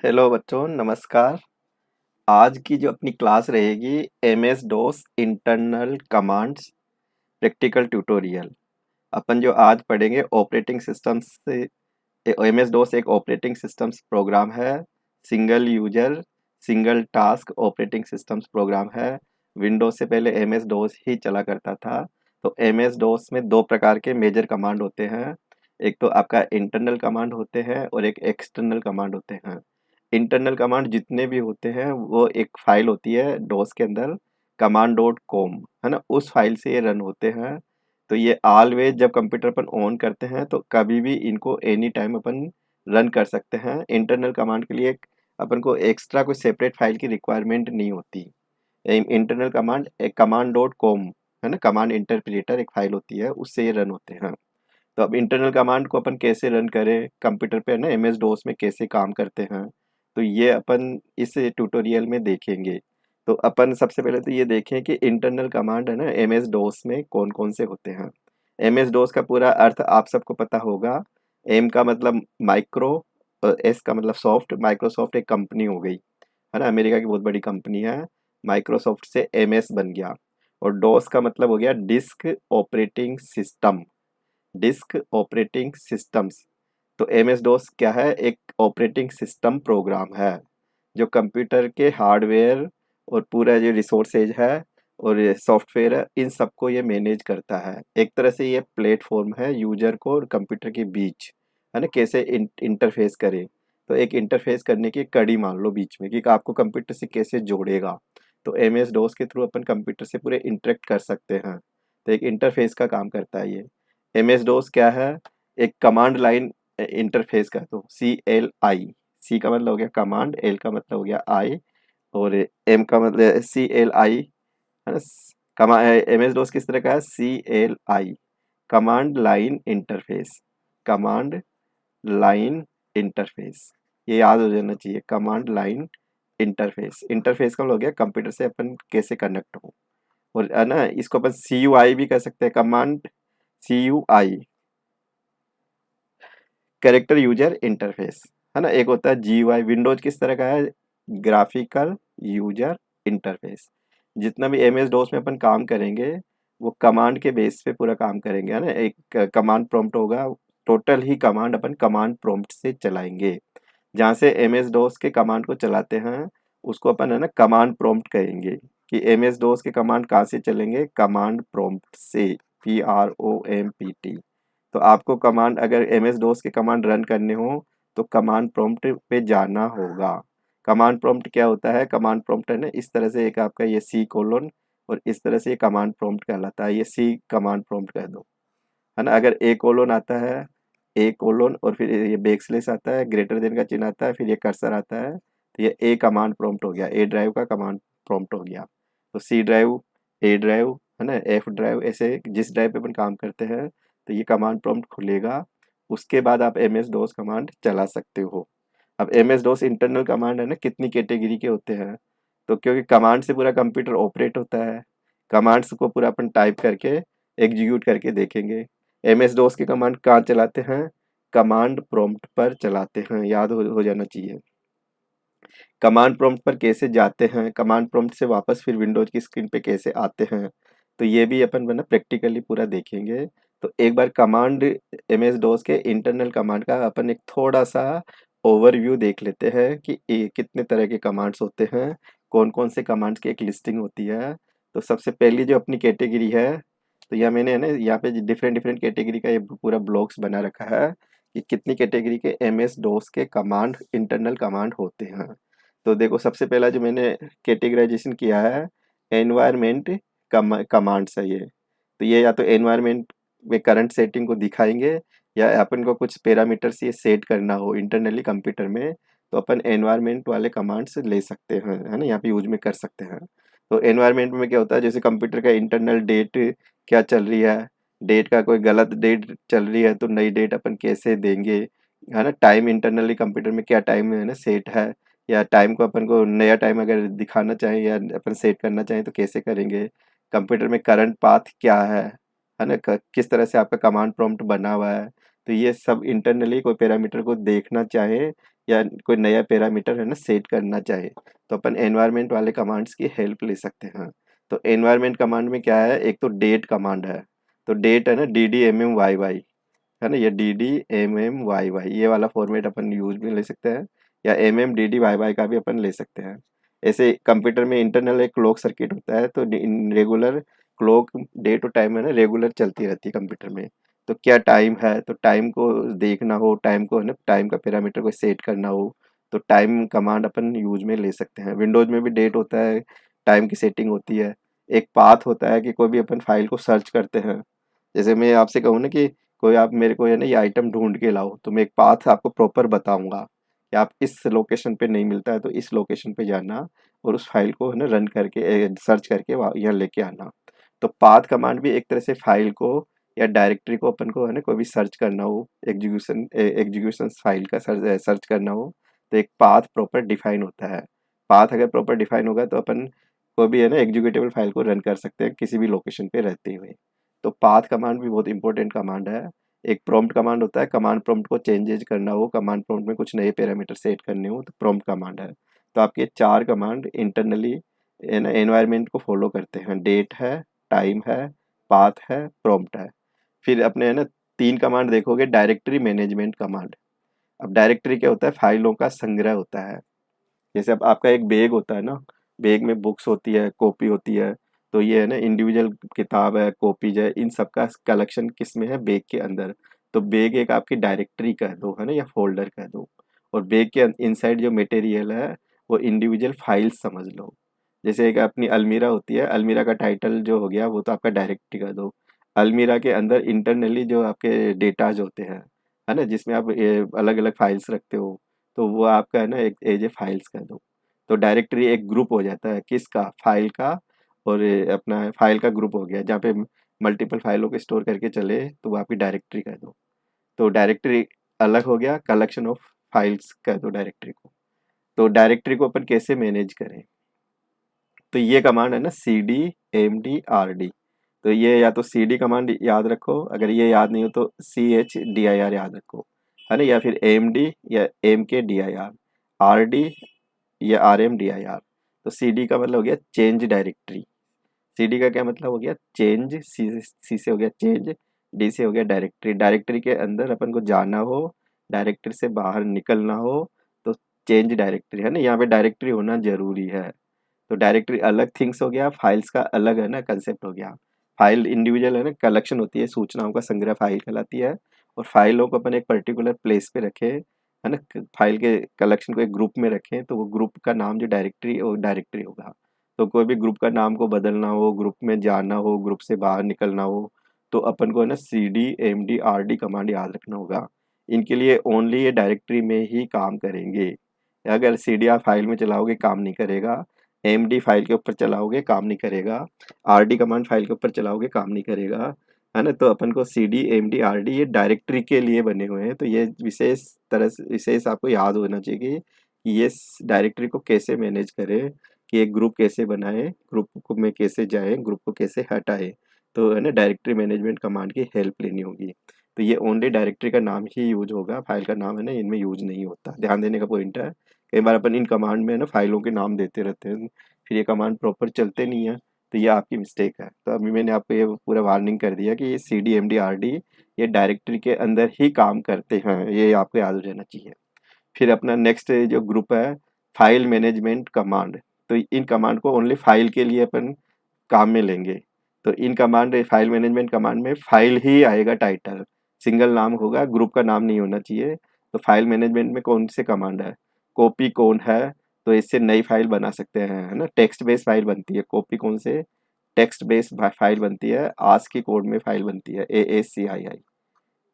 Hello बच्चों, नमस्कार। आज की जो अपनी क्लास रहेगी MS DOS internal commands practical tutorial. अपन जो आज पढ़ेंगे ऑपरेटिंग सिस्टम्स से। एमएस डॉस एक ऑपरेटिंग सिस्टम्स प्रोग्राम है। Single user single task operating systems program है। विंडोज से पहले एमएस डॉस ही चला करता था। तो एमएस डॉस में दो प्रकार के मेजर कमांड होते हैं। एक तो आपका इंटरनल कमांड होते हैं और एक एक्सटर्नल कमांड होते हैं। इंटरनल कमांड जितने भी होते हैं वो एक फाइल होती है डॉस के अंदर, कमांड डॉट कॉम, है ना, उस फाइल से ये रन होते हैं। तो ये ऑलवेज जब कंप्यूटर अपन ऑन करते हैं तो कभी भी इनको एनी टाइम अपन रन कर सकते हैं। इंटरनल कमांड के लिए अपन को एक्स्ट्रा कोई सेपरेट फाइल की रिक्वायरमेंट नहीं होती। इंटरनल कमांड एक कमांड डॉट कॉम, है ना, कमांड इंटरप्रेटर एक फाइल होती है, उससे ये रन होते हैं। तो अब इंटरनल कमांड को अपन कैसे रन करें कंप्यूटर पे, है ना, एमएस डॉस में कैसे काम करते हैं, तो ये अपन इस ट्यूटोरियल में देखेंगे। तो अपन सबसे पहले तो ये देखें कि इंटरनल कमांड, है ना, एमएस डॉस में कौन कौन से होते हैं। एमएस डॉस का पूरा अर्थ आप सबको पता होगा। एम का मतलब माइक्रो, एस का मतलब सॉफ्ट। माइक्रोसॉफ्ट एक कंपनी हो गई, है ना, अमेरिका की बहुत बड़ी कंपनी है। माइक्रोसॉफ्ट से एमएस बन गया। और डॉस का मतलब हो गया disk operating system. Disk operating systems. तो एम एस डोस क्या है? एक ऑपरेटिंग सिस्टम प्रोग्राम है जो कंप्यूटर के हार्डवेयर और पूरा जो रिसोर्सेज है और ये सॉफ्टवेयर है, इन सबको ये मैनेज करता है। एक तरह से ये प्लेटफॉर्म है यूजर को और कंप्यूटर के बीच, है ना, कैसे इंटरफेस करे। तो एक इंटरफेस करने की कड़ी मान लो बीच में कि आपको कंप्यूटर से कैसे जोड़ेगा। तो एम एस डोस के थ्रू अपन कंप्यूटर से पूरे इंटरेक्ट कर सकते हैं। तो एक इंटरफेस का काम करता है ये। एम एस डोस क्या है? एक कमांड लाइन इंटरफेस का। तो CLI, सी का मतलब हो गया कमांड, एल का मतलब हो गया आई, और एम का मतलब CLI, है ना। कमा एम एस डोस किस तरह का है? CLI, command line interface. Command line interface, ये याद हो जाना चाहिए। Command line interface. इंटरफेस का मतलब हो गया कंप्यूटर से अपन कैसे कनेक्ट हो। और है ना, इसको अपन CUI भी कह सकते हैं। Command CUI, character user interface, है ना। एक होता है GUI। विंडोज किस तरह का है? Graphical user interface. जितना भी एमएस डोस में अपन काम करेंगे वो कमांड के बेस पे पूरा काम करेंगे, है ना। एक कमांड प्रॉम्प्ट होगा, टोटल ही कमांड अपन कमांड प्रॉम्प्ट से चलाएंगे। जहाँ से एमएस डोस के कमांड को चलाते हैं उसको अपन, है ना, कमांड प्रॉम्प्ट कहेंगे। कि एमएस डोस के कमांड कहाँ से चलेंगे? कमांड प्रॉम्प्ट से। PROMPT। तो आपको कमांड, अगर एमएस डोस के कमांड रन करने हो तो कमांड प्रॉम्प्ट पे जाना होगा। कमांड प्रॉम्प्ट क्या होता है? कमांड प्रॉम्प्ट, है ना, इस तरह से एक आपका ये C कोलोन और इस तरह से ये कमांड प्रॉम्प्ट कहलाता है। ये C कमांड प्रॉम्प्ट कह दो, है ना। अगर A कोलोन आता है, A कोलोन, और फिर ये बैकस्लैश आता है, ग्रेटर देन का चिन्ह आता है, फिर ये कर्सर आता है, तो ये A कमांड प्रॉम्प्ट हो गया। A ड्राइव का कमांड प्रॉम्प्ट हो गया। तो C ड्राइव, A ड्राइव, है ना, F ड्राइव, ऐसे जिस ड्राइव पे अपन काम करते हैं तो ये कमांड प्रॉम्प्ट खुलेगा। उसके बाद आप एम एस डोस कमांड चला सकते हो। अब M S DOS internal command, है ना, कितनी कैटेगरी के होते हैं? तो क्योंकि कमांड से पूरा कंप्यूटर ऑपरेट होता है, कमांड्स को पूरा अपन टाइप करके एग्जीक्यूट करके देखेंगे। एम एस डोस के कमांड कहाँ चलाते हैं? कमांड प्रॉम्प्ट पर चलाते हैं, याद हो जाना चाहिए। कमांड प्रॉम्प्ट पर कैसे जाते हैं, कमांड प्रॉम्प्ट से वापस फिर विंडोज की स्क्रीन पे कैसे आते हैं, तो ये भी अपन है ना प्रैक्टिकली पूरा देखेंगे। तो एक बार कमांड, एम एस डोस के इंटरनल कमांड का अपन एक थोड़ा सा ओवरव्यू देख लेते हैं कि ये कितने तरह के कमांड्स होते हैं, कौन कौन से कमांड्स की एक लिस्टिंग होती है। तो सबसे पहली जो अपनी कैटेगरी है, तो यह मैंने, है ना, यहाँ पे डिफरेंट डिफरेंट कैटेगरी का ये पूरा ब्लॉक्स बना रखा है कि कितनी कैटेगरी के एम एस डोस के कमांड, इंटरनल कमांड होते हैं। तो देखो, सबसे पहला जो मैंने कैटेगराइजेशन किया है, एनवायरनमेंट कमांड्स है ये। तो ये या तो एनवायरनमेंट में करंट सेटिंग को दिखाएंगे, या अपन को कुछ पैरामीटर्स ये सेट करना हो इंटरनली कंप्यूटर में, तो अपन एनवायरनमेंट वाले कमांड्स ले सकते हैं, है ना, यहाँ पे यूज में कर सकते हैं। तो एनवायरनमेंट में क्या होता है? जैसे कंप्यूटर का इंटरनल डेट क्या चल रही है, डेट का कोई गलत डेट चल रही है तो नई डेट अपन कैसे देंगे, है ना। टाइम, इंटरनली कंप्यूटर में क्या टाइम, है ना, सेट है, या टाइम को अपन को नया टाइम अगर दिखाना चाहें या अपन सेट करना चाहें तो कैसे करेंगे। कंप्यूटर में करंट पाथ क्या है ना, किस तरह से आपका कमांड प्रॉम्प्ट बना हुआ है। तो ये सब इंटरनली कोई पैरामीटर को देखना चाहे या कोई नया पैरामीटर है ना सेट करना चाहे तो अपन एनवायरनमेंट वाले कमांड्स की हेल्प ले सकते हैं। तो एनवायरनमेंट कमांड में क्या है, एक तो डेट कमांड है, तो डेट है ना D D M M Y Y, है ना, ये D D M M Y Y ये वाला फॉर्मेट अपन यूज में ले सकते हैं, या M M D D Y Y का भी अपन ले सकते हैं। ऐसे कंप्यूटर में इंटरनल एक क्लॉक सर्किट होता है, तो regular clock day to time है ना रेगुलर चलती रहती है कंप्यूटर में। तो क्या टाइम है, तो टाइम को देखना हो, टाइम को है ना टाइम का पैरामीटर को सेट करना हो, तो टाइम कमांड अपन यूज में ले सकते हैं। विंडोज में भी डेट होता है, टाइम की सेटिंग होती है। एक पाथ होता है कि कोई भी अपन फाइल को सर्च करते हैं, जैसे मैं आपसे कहूँ ना कि कोई आप मेरे को है ना ये आइटम ढूंढ के लाओ, तो मैं एक पाथ आपको प्रॉपर बताऊंगा कि आप इस लोकेशन पे नहीं मिलता है तो इस लोकेशन पे जाना और उस फाइल को है ना रन करके सर्च करके यहाँ लेके आना। तो पाथ कमांड भी एक तरह से फाइल को या डायरेक्टरी को अपन को है ना कोई भी सर्च करना हो, एग्जीक्यूशन फाइल का सर्च करना हो, तो एक पाथ प्रॉपर डिफाइन होता है। पाथ अगर प्रॉपर डिफाइन होगा तो अपन कोई भी है ना एग्जीक्यूटेबल फाइल को रन कर सकते हैं किसी भी लोकेशन पे रहते हुए। तो पाथ कमांड भी बहुत इंपॉर्टेंट कमांड है। एक प्रॉम्प्ट कमांड होता है, कमांड प्रॉम्प्ट को चेंजेज करना हो, कमांड प्रॉम्प्ट में कुछ नए पैरामीटर सेट करने हो तो प्रॉम्प्ट कमांड है। तो आपके चार कमांड इंटरनली एनवायरनमेंट को फॉलो करते हैं, डेट है, टाइम है, पाथ है, प्रॉम्प्ट है। फिर अपने है ना तीन कमांड देखोगे, डायरेक्टरी मैनेजमेंट कमांड। अब डायरेक्टरी क्या होता है, फाइलों का संग्रह होता है। जैसे अब आपका एक बैग होता है ना, बैग में बुक्स होती है, कॉपी होती है, तो ये है ना इंडिविजुअल किताब है, कॉपीज है, इन सब का कलेक्शन किस में है, बैग के अंदर। तो बैग एक आपकी डायरेक्टरी कह दो है ना, या फोल्डर कह दो। और बैग के इनसाइड जो मटेरियल है वो इंडिविजुअल फाइल्स समझ लो। जैसे एक अपनी अलमीरा होती है, अलमीरा का टाइटल जो हो गया वो तो आपका डायरेक्टरी कह दो। अलमीरा के अंदर इंटरनली जो आपके डेटाज होते हैं, है ना, जिसमें आप अलग अलग फाइल्स रखते हो, तो वो आपका है ना एक एज ए फाइल्स कह दो। तो डायरेक्टरी एक ग्रुप हो जाता है किसका, फाइल का। और ये अपना फाइल का ग्रुप हो गया जहाँ पे मल्टीपल फाइलों को स्टोर करके चले, तो वो आपकी डायरेक्टरी कह दो। तो डायरेक्टरी अलग हो गया, कलेक्शन ऑफ फाइल्स कह दो डायरेक्टरी को। तो डायरेक्टरी को अपन कैसे मैनेज करें, तो ये कमांड है ना C D M D R D. तो ये या तो सी डी कमांड याद रखो, अगर ये याद नहीं हो तो C H D I R याद रखो, है ना, या फिर एम डी या M K D I R D या R M D I R. तो सी डी का मतलब हो गया चेंज डायरेक्टरी। सी डी का क्या मतलब हो गया, चेंज, सी से हो गया चेंज, डी से हो गया डायरेक्टरी। डायरेक्टरी के अंदर अपन को जाना हो, डायरेक्टरी से बाहर निकलना हो, तो चेंज डायरेक्टरी, है ना, यहाँ पे डायरेक्टरी होना जरूरी है। तो डायरेक्टरी अलग थिंग्स हो गया, फाइल्स का अलग है ना कंसेप्ट हो गया। फाइल इंडिविजुअल है ना कलेक्शन होती है, सूचनाओं का संग्रह फाइल कहलाती है। और फाइलों को अपन एक पर्टिकुलर प्लेस पे रखें, है ना, फाइल के कलेक्शन को एक ग्रुप में रखें, तो वो ग्रुप का नाम जो डायरेक्टरी वो डायरेक्टरी होगा। तो कोई भी ग्रुप का नाम को बदलना हो, ग्रुप में जाना हो, ग्रुप से बाहर निकलना हो, तो अपन को है ना C D M D R D command याद रखना होगा। इनके लिए ओनली ये डायरेक्टरी में ही काम करेंगे। अगर सी डी आप फाइल में चलाओगे काम नहीं करेगा, एम डी फाइल के ऊपर चलाओगे काम नहीं करेगा, आर डी कमांड फाइल के ऊपर चलाओगे काम नहीं करेगा, है ना। तो अपन को C D M D R D ये डायरेक्टरी के लिए बने हुए हैं। तो ये विशेष तरह से विशेष आपको याद होना चाहिए कि ये डायरेक्टरी को कैसे मैनेज करें, कि एक ग्रुप कैसे बनाए, ग्रुप को में कैसे जाए, ग्रुप को कैसे हटाए। तो है ना डायरेक्टरी मैनेजमेंट कमांड की हेल्प लेनी होगी। तो ये ओनली डायरेक्टरी का नाम ही यूज होगा, फाइल का नाम है ना इनमें यूज नहीं होता, ध्यान देने का पॉइंट है। कई बार अपन इन कमांड में ना फाइलों के नाम देते रहते हैं, फिर ये कमांड प्रॉपर चलते नहीं है, तो ये आपकी मिस्टेक है। तो अभी मैंने आपको ये पूरा वार्निंग कर दिया कि ये C D M D R D ये डायरेक्टरी के अंदर ही काम करते हैं, ये आपको याद हो जाना चाहिए। फिर अपना नेक्स्ट जो ग्रुप है, फाइल मैनेजमेंट कमांड। तो इन कमांड को ओनली फाइल के लिए अपन काम में लेंगे। तो in command file management command में फाइल ही आएगा, टाइटल सिंगल नाम होगा, ग्रुप का नाम नहीं होना चाहिए। तो फाइल मैनेजमेंट में कौन से कमांड है, कॉपी कौन है, तो इससे नई फाइल बना सकते हैं, है ना, टेक्स्ट बेस्ड फाइल बनती है कॉपी कौन से, टेक्स्ट बेस्ड फाइल बनती है, आस की कोड में फाइल बनती है, ए एस सी आई आई,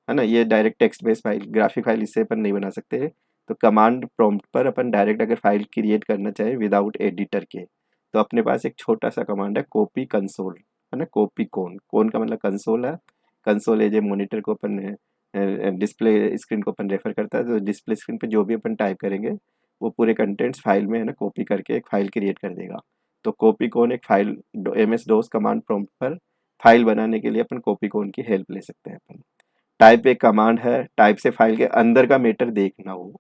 है ना, ये direct text based file, graphic file इससे अपन नहीं बना सकते। तो कमांड प्रॉम्प्ट पर अपन डायरेक्ट अगर फाइल क्रिएट करना चाहे विदाउट एडिटर के, तो अपने पास एक छोटा सा कमांड है कॉपी कंसोल, है ना, कॉपी कौन, कौन का मतलब कंसोल है। कंसोल एज ए मॉनिटर को अपन डिस्प्ले स्क्रीन को अपन रेफर करता है, तो डिस्प्ले स्क्रीन पे जो भी अपन टाइप करेंगे वो पूरे कंटेंट्स फाइल में है ना कॉपी करके एक फाइल क्रिएट कर देगा। तो कॉपी कौन एक file, M S DOS command prompt पर फाइल बनाने के लिए अपन कॉपी कौन की हेल्प ले सकते हैं अपन। टाइप एक कमांड है, टाइप से फाइल के अंदर का मैटर देखना हो,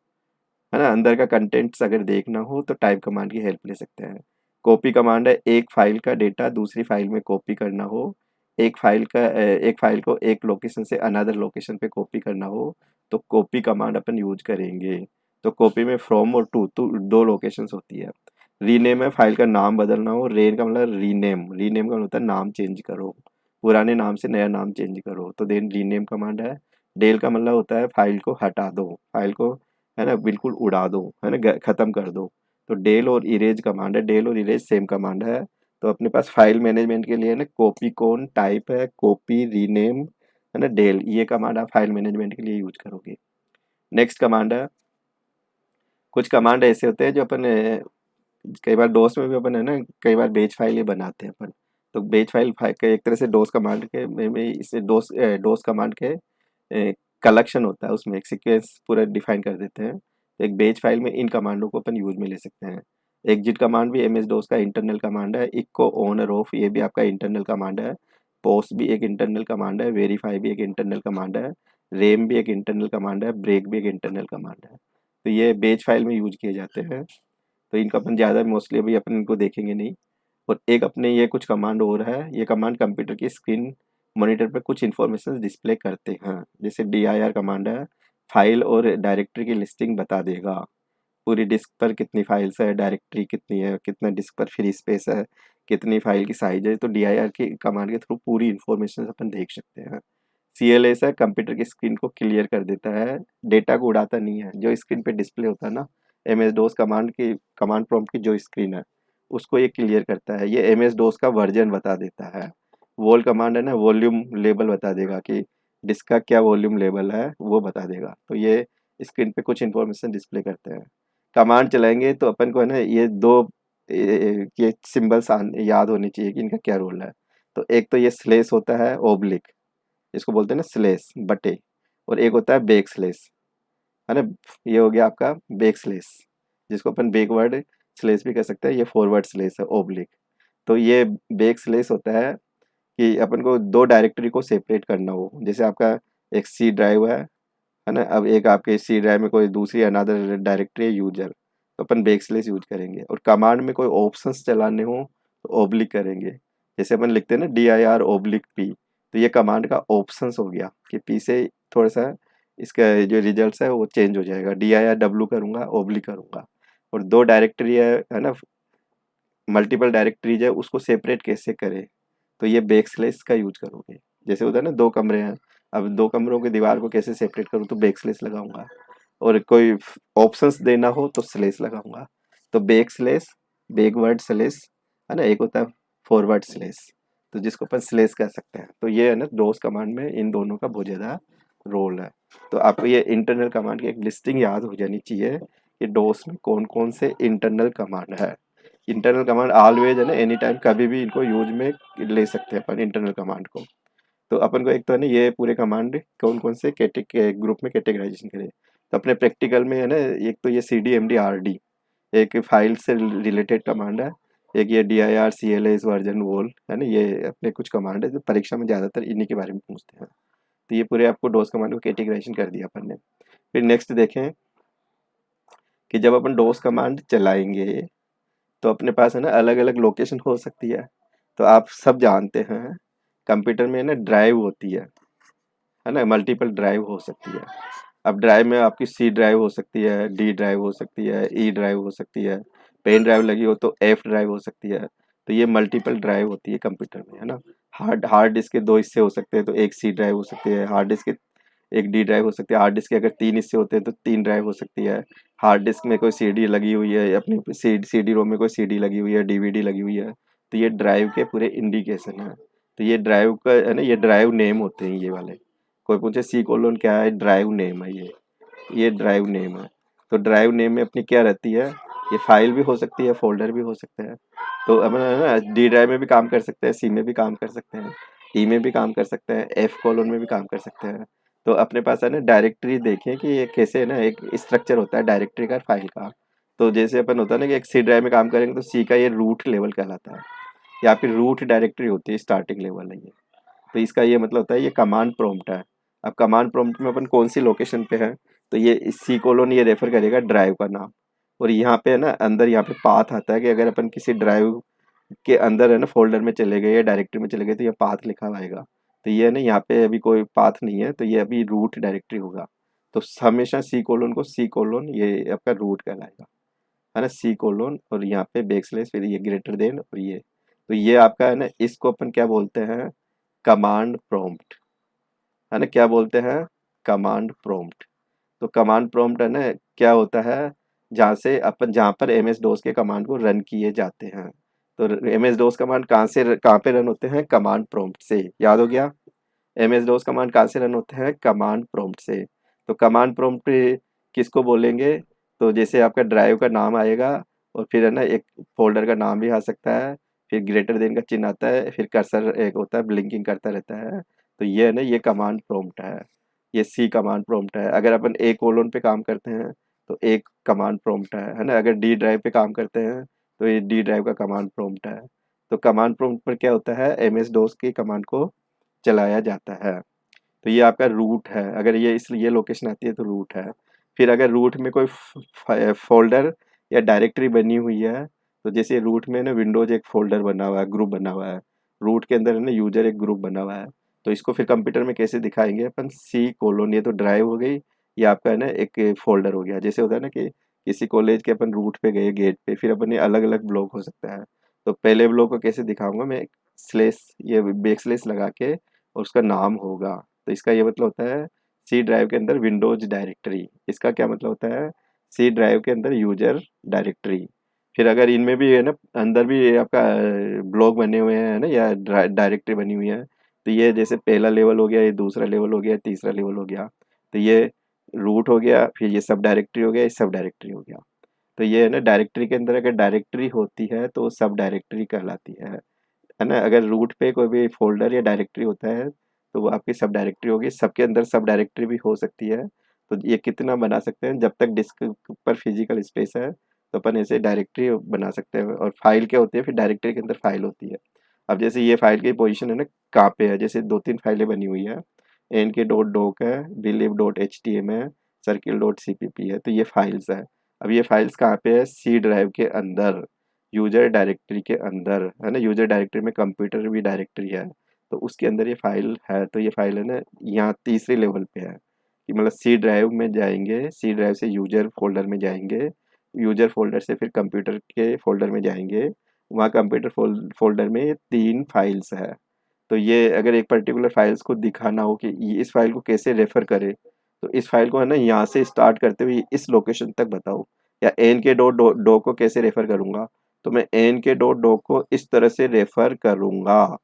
है ना, अंदर का कंटेंट्स अगर देखना हो तो टाइप कमांड की हेल्प ले सकते हैं। कॉपी कमांड है, एक फाइल का डेटा दूसरी फाइल में कॉपी करना हो, एक फाइल को एक लोकेशन से अनदर लोकेशन पे कॉपी करना हो तो कॉपी कमांड अपन यूज करेंगे। तो कॉपी में फ्रॉम और टू दो लोकेशंस होती है। रीनेम है, फाइल का नाम बदलना हो, रेन का मतलब रीनेम, रीनेम का मतलब होता है नाम चेंज करो, पुराने नाम से नया नाम चेंज करो, तो देन रीनेम कमांड है। डेल का मतलब होता है फाइल को हटा दो, फाइल को, है ना, बिल्कुल उड़ा दो, है ना, खत्म कर दो। तो डेल और इरेज कमांड है, डेल और इरेज सेम कमांड है। तो अपने पास फाइल मैनेजमेंट के लिए ना कॉपी कौन टाइप है, कॉपी रीनेम, है ना, डेल, ये कमांड आप फाइल मैनेजमेंट के लिए यूज करोगे। नेक्स्ट कमांड है, कुछ कमांड ऐसे होते हैं जो अपन कई बार डोस में भी अपन, है ना, कई बार बेच फाइल ही बनाते हैं अपन। तो बेच फाइल के एक तरह से डोस कमांड के में इसे डोस कमांड के कलेक्शन होता है, उसमें एक सीक्वेंस पूरा डिफाइन कर देते हैं। तो एक बेच फाइल में इन कमांडों को अपन यूज में ले सकते हैं। एग्जिट कमांड भी एम एस डोस का इंटरनल कमांड है। इको ऑन और ऑफ ये भी आपका इंटरनल कमांड है। पोस्ट भी एक इंटरनल कमांड है। वेरीफाई भी एक इंटरनल कमांड है। रेम भी एक इंटरनल कमांड है। ब्रेक भी एक इंटरनल कमांड है। तो ये बेच फाइल में यूज किए जाते हैं। तो इनका अपन ज़्यादा मोस्टली अभी अपन इनको देखेंगे नहीं। और एक अपने ये कुछ कमांड और है, ये कमांड कंप्यूटर की स्क्रीन मॉनिटर पे कुछ इन्फॉर्मेशन डिस्प्ले करते हैं। जैसे dir कमांड है, फाइल और डायरेक्टरी की लिस्टिंग बता देगा। पूरी डिस्क पर कितनी फाइल्स है, डायरेक्टरी कितनी है, कितना डिस्क पर फ्री स्पेस है, कितनी फाइल की साइज है, तो dir की कमांड के थ्रू पूरी इन्फॉर्मेशन अपन देख सकते हैं। CLS है, कंप्यूटर की स्क्रीन को क्लियर कर देता है, डेटा को उड़ाता नहीं है। जो स्क्रीन पे डिस्प्ले होता है ना, M S DOS command prompt की जो स्क्रीन है उसको ये क्लियर करता है। ये एम एस डोस का वर्जन बता देता है। वॉल कमांड है ना, वॉल्यूम लेवल बता देगा कि डिस्क का क्या वॉल्यूम लेवल है, वो बता देगा। तो ये स्क्रीन पे कुछ इन्फॉर्मेशन डिस्प्ले करते हैं। कमांड चलाएंगे तो अपन को, है ना, ये दो ये सिंबल्स याद होनी चाहिए कि इनका क्या रोल है। तो एक तो ये स्लेस होता है, ओब्लिक, इसको बोलते हैं ना स्लेस, बटे। और एक होता है बैक स्लेस, है ना, ये हो गया आपका बैक स्लेस, जिसको अपन बैकवर्ड स्लेस भी कह सकते हैं। ये फॉरवर्ड स्लेस है, ओब्लिक। तो ये बैक स्लेस होता है कि अपन को दो डायरेक्टरी को सेपरेट करना हो। जैसे आपका एक सी ड्राइव है ना, अब एक आपके सी ड्राइव में कोई दूसरी अनदर डायरेक्टरी है यूजर, तो अपन बैकस्लेस यूज करेंगे। और कमांड में कोई ऑप्शंस चलाने हो तो ओब्लिक करेंगे। जैसे अपन लिखते हैं ना dir/p, तो ये कमांड का ऑप्शंस हो गया कि पी से थोड़ा सा इसका जो रिजल्ट है वो चेंज हो जाएगा। dir/w करूंगा, ओब्लिक करूंगा। और दो डायरेक्टरी है ना, मल्टीपल डायरेक्टरीज है, उसको सेपरेट कैसे करें, तो ये बैकस्लेस का यूज करोगे। जैसे होता है ना, दो कमरे हैं, अब दो कमरों की दीवार को कैसे सेपरेट करूँ, तो बैकस्लेस लगाऊंगा। और कोई ऑप्शंस देना हो तो स्लेस लगाऊंगा। तो बैकस्लेस, बैकवर्ड स्लेस, है ना, एक होता है फॉरवर्ड स्लेस, तो जिसको अपन स्लेस कह सकते हैं। तो ये है ना, डोस कमांड में इन दोनों का बहुत ज़्यादा रोल है। तो आपको ये इंटरनल कमांड की एक लिस्टिंग याद हो जानी चाहिए कि डोस में कौन कौन से इंटरनल कमांड है। इंटरनल कमांड ऑलवेज, है ना, एनी टाइम कभी भी इनको यूज में ले सकते हैं अपन इंटरनल कमांड को। तो अपन को एक तो है ना, ये पूरे कमांड कौन कौन से ग्रुप में कैटेगराइजेशन करें। तो अपने प्रैक्टिकल में, है ना, एक तो ये CDMD/RD एक फाइल से रिलेटेड कमांड है। एक ये dir/CLS वर्जन वॉल, है ना, ये अपने कुछ कमांड है जो परीक्षा में ज़्यादातर इन्हीं के बारे में पूछते हैं। तो ये पूरे आपको डोस कमांड को कैटेगराइजेशन कर दिया अपन ने। फिर नेक्स्ट देखें कि जब अपन डोस कमांड चलाएंगे तो अपने पास, है ना, अलग अलग लोकेशन हो सकती है। तो आप सब जानते हैं कंप्यूटर में, है ना, ड्राइव होती है ना, मल्टीपल ड्राइव हो सकती है। अब ड्राइव में आपकी C ड्राइव हो सकती है, D ड्राइव हो सकती है, E ड्राइव हो सकती है, पेन ड्राइव लगी हो तो F ड्राइव हो सकती है। तो ये मल्टीपल ड्राइव होती है कंप्यूटर में, है ना। हार्ड डिस्क के दो हिस्से हो सकते हैं, तो एक C ड्राइव हो सकती है। हार्ड डिस्क के एक D ड्राइव हो सकती है। हार्ड डिस्क के अगर 3 हिस्से होते हैं तो 3 ड्राइव हो सकती है। हार्ड डिस्क में कोई CD लगी हुई है, अपनी CD रोम में कोई CD लगी हुई है, DVD लगी हुई है। तो ये ड्राइव के पूरे इंडिकेशन है। तो ये ड्राइव का, है ना, ये ड्राइव नेम होते हैं ये वाले। कोई पूछे C: क्या है, ड्राइव नेम है ये ड्राइव नेम है। तो ड्राइव नेम में अपनी क्या रहती है, ये फाइल भी हो सकती है, फोल्डर भी हो सकता है। तो अपन, है ना, D ड्राइव में भी काम कर सकते हैं, C में भी काम कर सकते हैं, E में भी काम कर सकते हैं, F: में भी काम कर सकते हैं। तो अपने पास, है ना, डायरेक्टरी देखें कि ये कैसे, है ना, एक स्ट्रक्चर होता है डायरेक्टरी का, फाइल का। तो जैसे अपन होता है ना कि एक C ड्राइव में काम करेंगे तो C का ये रूट लेवल कहलाता है, या फिर रूट डायरेक्टरी होती है, स्टार्टिंग लेवल है ये। तो इसका ये मतलब होता है ये कमांड प्रॉम्प्ट है। अब कमांड प्रॉम्प्ट में अपन कौन सी लोकेशन पे है, तो ये सी कोलोन ये रेफर करेगा ड्राइव का नाम। और यहाँ पे है ना अंदर यहाँ पे पाथ आता है कि अगर अपन किसी ड्राइव के अंदर है ना फोल्डर में चले गए या डायरेक्टरी में चले गए तो ये पाथ लिखा हुआ आएगा। तो ये है ना यहाँ पे अभी कोई पाथ नहीं है, तो ये अभी रूट डायरेक्टरी होगा। तो हमेशा सी कोलोन को सी कोलोन ये आपका रूट कहलाएगा, है ना, सी कोलोन और यहाँ पे बैक स्लैश फिर ये ग्रेटर देन और ये। तो ये आपका है ना, इसको अपन क्या बोलते हैं, कमांड प्रॉम्प्ट, है ना, क्या बोलते हैं, कमांड प्रॉम्प्ट। तो कमांड प्रॉम्प्ट है ना क्या होता है, जहाँ से अपन जहाँ पर एम एस डोस के कमांड को रन किए जाते हैं। तो एम एस डोस कमांड कहाँ पे रन होते हैं, कमांड प्रॉम्प्ट से, याद हो गया। एम एस डोस कमांड कहाँ से रन होते हैं, कमांड प्रॉम्प्ट से। तो कमांड प्रॉम्प्ट किसको बोलेंगे, तो जैसे आपका ड्राइव का नाम आएगा और फिर है ना एक फोल्डर का नाम भी आ सकता है, फिर ग्रेटर देन का चिन्ह आता है, फिर कर्सर एक होता है ब्लिंकिंग करता रहता है। तो ये है ना ये कमांड प्रॉम्प्ट है, ये सी कमांड प्रॉम्प्ट है। अगर अपन ए कोलोन पे काम करते हैं तो एक कमांड प्रॉम्प्ट है ना। अगर डी ड्राइव पे काम करते हैं तो ये डी ड्राइव का कमांड प्रॉम्प्ट है। तो कमांड प्रॉम्प्ट पर क्या होता है, एम एस डोस की कमांड को चलाया जाता है। तो ये आपका रूट है, अगर ये इसलिए लोकेशन आती है तो रूट है। फिर अगर रूट में कोई फोल्डर या डायरेक्टरी बनी हुई है, तो जैसे रूट में ना विंडोज एक फोल्डर बना हुआ है, ग्रुप बना हुआ है, रूट के अंदर है ना यूजर एक ग्रुप बना हुआ है। तो इसको फिर कंप्यूटर में कैसे दिखाएंगे अपन, सी कोलोन, ये तो ड्राइव हो गई, ये आपका है ना एक फोल्डर हो गया। जैसे होता है ना कि किसी कॉलेज के अपन रूट पे गए गेट पे, फिर अपन ये अलग अलग ब्लॉक हो सकता है। तो पहले ब्लॉक को कैसे दिखाऊंगा मैं, स्लेस ये बैक स्लेस लगा के और उसका नाम होगा। तो इसका ये मतलब होता है सी ड्राइव के अंदर विंडोज डायरेक्टरी। इसका क्या मतलब होता है, सी ड्राइव के अंदर यूजर डायरेक्टरी। फिर अगर इनमें भी है ना अंदर भी ये आपका ब्लॉक बने हुए हैं ना या डायरेक्टरी बनी हुई है, तो ये जैसे पहला लेवल हो गया, ये दूसरा लेवल हो गया, तीसरा लेवल हो गया। तो ये रूट हो गया, फिर ये सब डायरेक्टरी हो गया, ये सब डायरेक्टरी हो गया। तो ये है ना डायरेक्टरी के अंदर अगर डायरेक्टरी होती है तो सब डायरेक्टरी कहलाती है ना। अगर रूट पे कोई भी फ़ोल्डर या डायरेक्टरी होता है, तो वो आपकी सब डायरेक्टरी होगी, सबके अंदर सब डायरेक्टरी भी हो सकती है। तो ये कितना बना सकते हैं, जब तक डिस्क पर फिजिकल स्पेस है, तो अपन ऐसे डायरेक्टरी बना सकते हैं। और फाइल क्या होती है, फिर डायरेक्टरी के अंदर फाइल होती है। अब जैसे ये फाइल की पोजीशन है ना, कहाँ पे है, जैसे 2-3 फाइलें बनी हुई है, एनके डॉट डॉक है, बिलीव डॉट एचटीएम है, सर्किल डॉट सीपीपी है, तो ये फाइल्स है। अब ये फाइल्स कहाँ पे है, सी ड्राइव के अंदर, यूजर डायरेक्टरी के अंदर, है ना। यूजर डायरेक्टरी में कंप्यूटर भी डायरेक्टरी है, तो उसके अंदर ये फाइल है। तो ये फाइल है ना यहाँ तीसरे लेवल पे है कि मतलब सी ड्राइव में जाएंगे, सी ड्राइव से यूजर फोल्डर में जाएंगे, यूजर फोल्डर से फिर कंप्यूटर के फोल्डर में जाएंगे, वहाँ कंप्यूटर फोल्डर में 3 फाइल्स है। तो ये अगर एक पर्टिकुलर फाइल्स को दिखाना हो कि इस फाइल को कैसे रेफर करे, तो इस फाइल को है ना यहाँ से स्टार्ट करते हुए इस लोकेशन तक बताओ, या एन के डॉट डॉ डॉ को कैसे रेफर करूँगा, तो मैं एन के डॉट डॉ को इस तरह से रेफर करूँगा।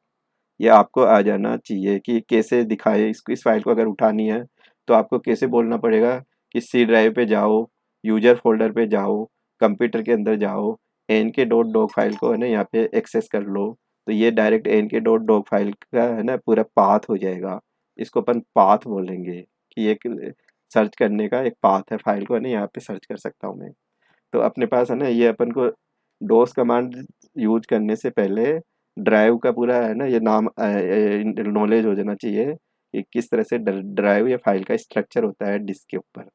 ये आपको आ जाना चाहिए कि कैसे दिखाए इसको। इस फाइल को अगर उठानी है तो आपको कैसे बोलना पड़ेगा कि सी ड्राइव पे जाओ, यूजर फोल्डर पे जाओ, कंप्यूटर के अंदर जाओ, एन के डॉट डॉक फाइल को है ना यहाँ पे एक्सेस कर लो। तो ये डायरेक्ट एन के डॉट डॉक फाइल का है ना पूरा पाथ हो जाएगा। इसको अपन पाथ बोलेंगे कि एक सर्च करने का एक पाथ है, फाइल को है ना यहाँ पे सर्च कर सकता हूँ मैं। तो अपने पास है ना ये अपन को डोस कमांड यूज करने से पहले ड्राइव का पूरा है ना ये नाम नॉलेज हो जाना चाहिए कि किस तरह से ड्राइव या फाइल का स्ट्रक्चर होता है डिस्क के ऊपर,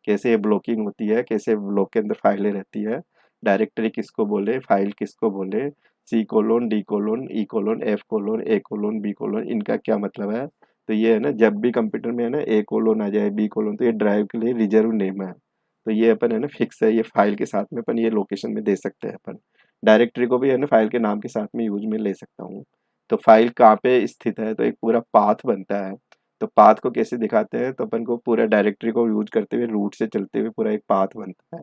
कैसे ये ब्लॉकिंग होती है, कैसे ब्लॉक के अंदर फाइलें रहती है, डायरेक्टरी किसको बोले, फाइल किसको बोले, सी कोलोन, डी कोलोन, ई कोलोन, एफ कोलोन, ए कोलोन, बी कोलोन, इनका क्या मतलब है। तो ये है ना जब भी कंप्यूटर में है ना ए कोलोन आ जाए, बी कोलोन, तो ये ड्राइव के लिए रिजर्व नेम है। तो ये अपन है ना फिक्स है, ये फाइल के साथ में अपन ये लोकेशन में दे सकते हैं अपन। डायरेक्टरी को भी है ना फाइल के नाम के साथ में यूज में ले सकता हूँ। तो फाइल कहाँ पे स्थित है, तो एक पूरा पाथ बनता है। तो पाथ को कैसे दिखाते हैं, तो अपन को पूरा डायरेक्टरी को यूज करते हुए रूट से चलते हुए पूरा एक पाथ बनता है।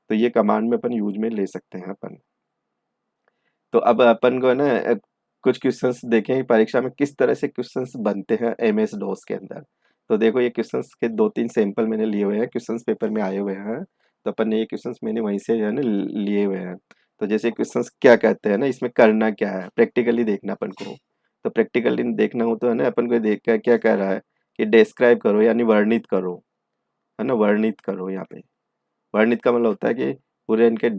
तो ये कमांड में अपन यूज में ले सकते हैं अपन। तो अब अपन को है ना कुछ क्वेश्चंस देखें कि परीक्षा में किस तरह से क्वेश्चंस बनते हैं एम एस डॉस के अंदर। तो देखो ये क्वेश्चंस के 2-3 सैंपल मैंने लिए हुए हैं, क्वेश्चंस पेपर में आए हुए हैं। तो अपन ने ये क्वेश्चंस मैंने वहीं से जो है ना लिए हुए हैं। तो जैसे क्वेश्चंस क्या कहते हैं ना, इसमें करना क्या है, प्रैक्टिकली देखना अपन को। तो प्रैक्टिकली देखना हो तो है ना अपन को देख कर क्या कह रहा है कि डिस्क्राइब करो यानी वर्णित करो, है ना, वर्णित करो। यहाँ पे वर्णित का मतलब होता है कि पूरे इनके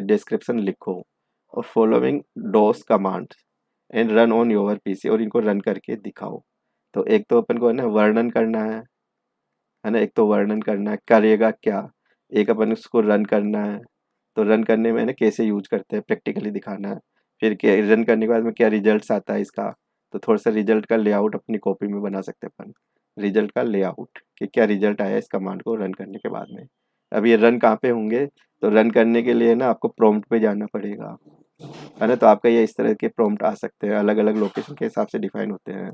डिस्क्रिप्शन लिखो और following DOS command and run on your PC, और इनको रन करके दिखाओ। तो एक तो अपन को है ना वर्णन करना है है ना। एक तो वर्णन करना है, करेगा क्या, एक अपन उसको रन करना है, तो रन करने में ना कैसे यूज करते हैं प्रैक्टिकली दिखाना है। फिर क्या रन करने के बाद में क्या रिजल्ट्स आता है इसका, तो थोड़ा सा रिजल्ट का लेआउट अपनी कॉपी में बना सकते हैं अपन। रिजल्ट का लेआउट कि क्या रिजल्ट आया इस कमांड को रन करने के बाद में। अब ये रन कहाँ पे होंगे, तो रन करने के लिए ना आपको प्रॉम्प्ट पे जाना पड़ेगा, है ना। तो आपका ये इस तरह के प्रॉम्प्ट आ सकते हैं, अलग अलग लोकेशन के हिसाब से डिफाइन होते हैं,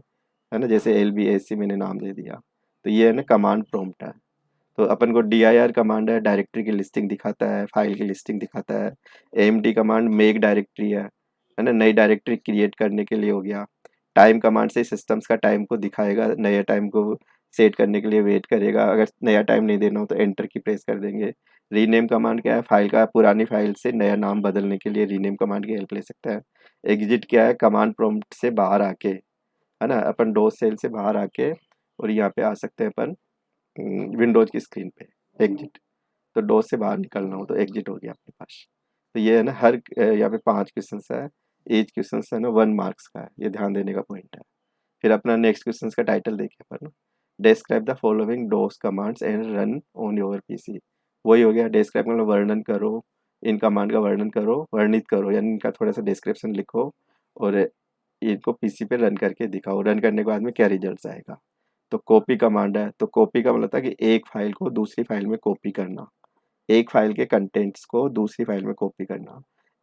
है ना। जैसे LBAC मैंने नाम दे दिया, तो ये है ना कमांड प्रॉम्प्ट है। तो अपन को dir कमांड है, डायरेक्टरी की लिस्टिंग दिखाता है, फाइल की लिस्टिंग दिखाता है। AMD कमांड मेक डायरेक्टरी है ना, नई डायरेक्टरी क्रिएट करने के लिए हो गया। टाइम कमांड से सिस्टम्स का टाइम को दिखाएगा, नया टाइम को सेट करने के लिए वेट करेगा, अगर नया टाइम नहीं देना हो तो एंटर की प्रेस कर देंगे। रीनेम कमांड क्या है, फाइल का पुरानी फाइल से नया नाम बदलने के लिए रीनेम कमांड की हेल्प ले सकता है। एग्जिट क्या है, कमांड प्रॉम्प्ट से बाहर आके, है ना, अपन डोज सेल से बाहर आके और यहाँ पे आ सकते हैं अपन विंडोज की स्क्रीन पे। एग्जिट, तो डोज से बाहर निकलना हो तो एग्जिट हो गया अपने पास। तो ये है ना, हर यहाँ पे 5 क्वेश्चन है, एच क्वेश्चन है ना 1 मार्क्स का है, ये ध्यान देने का पॉइंट है। फिर अपना नेक्स्ट क्वेश्चन का टाइटल देखिए अपन, describe the following DOS commands and run on your PC. वही हो गया, डिस्क्राइब मतलब वर्णन करो, इन कमांड का वर्णन करो, वर्णित करो, यानी इनका थोड़ा सा डिस्क्रिप्शन लिखो और इनको पीसी पे रन करके दिखाओ। रन करने के बाद में क्या रिजल्ट आएगा। तो कॉपी कमांड है, तो कॉपी का मतलब था कि एक फाइल को दूसरी फाइल में कॉपी करना, एक फाइल के कंटेंट्स को दूसरी फाइल में कॉपी करना,